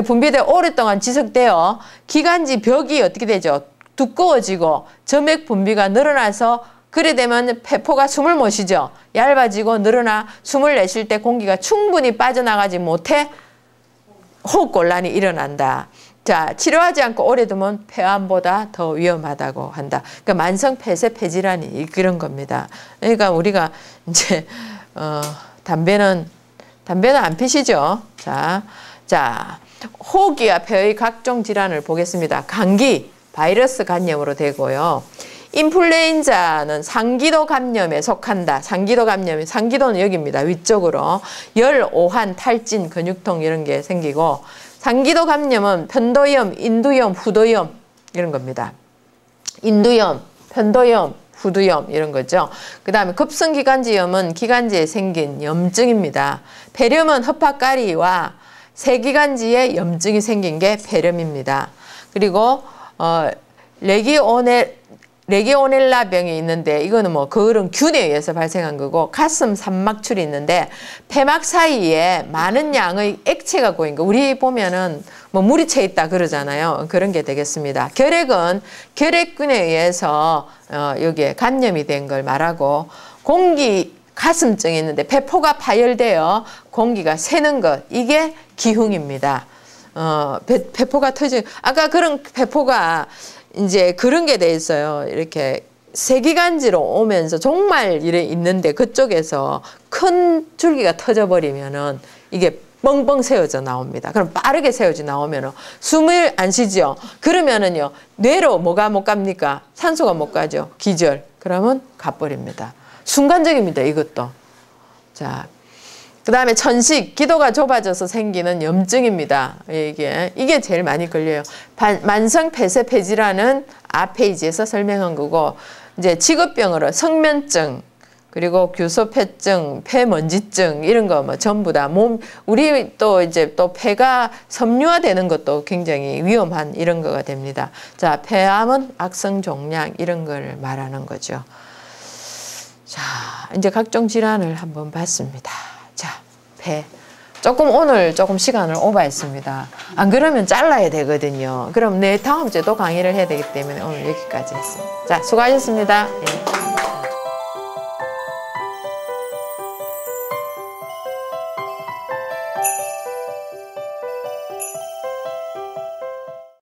분비되어 오랫동안 지속되어 기관지 벽이 어떻게 되죠? 두꺼워지고 점액 분비가 늘어나서 그래 되면 폐포가 숨을 못 쉬죠. 얇아지고 늘어나 숨을 내쉴 때 공기가 충분히 빠져나가지 못해 호흡곤란이 일어난다. 자, 치료하지 않고 오래 두면 폐암보다 더 위험하다고 한다. 그러니까 만성 폐쇄 폐질환이 그런 겁니다. 그러니까 우리가 이제 담배는 안 피시죠. 자, 호흡기와 폐의 각종 질환을 보겠습니다. 감기, 바이러스 감염으로 되고요. 인플루엔자는 상기도 감염에 속한다. 상기도는 여기입니다. 위쪽으로. 열, 오한, 탈진, 근육통 이런 게 생기고 상기도 감염은 편도염, 인두염, 후두염 이런 겁니다. 인두염, 편도염, 후두염 이런 거죠. 그 다음에 급성기관지염은 기관지에 생긴 염증입니다. 폐렴은 허파가리와 세기관지에 염증이 생긴 게 폐렴입니다. 그리고 레기오넬라 병이 있는데 이거는 그런 균에 의해서 발생한 거고 가슴 산막출이 있는데 폐막 사이에 많은 양의 액체가 고인 거. 우리 보면은 물이 차 있다 그러잖아요. 그런 게 되겠습니다. 결핵은 결핵균에 의해서 여기에 감염이 된 걸 말하고 가슴증이 있는데 배포가 파열되어 공기가 새는 것. 이게 기흉입니다. 배포가 터지. 아까 그런 배포가 이제 그런 게 돼 있어요. 이렇게 세기관지로 오면서 정말 이래 있는데 그쪽에서 큰 줄기가 터져버리면은 이게 뻥뻥 세워져 나옵니다. 그럼 빠르게 세워져 나오면은 숨을 안 쉬죠. 그러면은요 뇌로 뭐가 못 갑니까? 산소가 못 가죠. 기절. 그러면 가버립니다. 순간적입니다. 이것도. 자. 그 다음에 천식, 기도가 좁아져서 생기는 염증입니다. 이게 제일 많이 걸려요. 만성 폐쇄 폐질환은 앞 페이지에서 설명한 거고, 이제 직업병으로 성면증, 그리고 규소폐증, 폐먼지증 이런 거 전부 다 우리 또 폐가 섬유화되는 것도 굉장히 위험한 이런 거가 됩니다. 자, 폐암은 악성 종양 이런 걸 말하는 거죠. 자, 이제 각종 질환을 한번 봤습니다. 자, 폐. 오늘 조금 시간을 오버했습니다. 안 그러면 잘라야 되거든요. 그럼 다음 주에 또 강의를 해야 되기 때문에 오늘 여기까지 했습니다. 자, 수고하셨습니다. 예.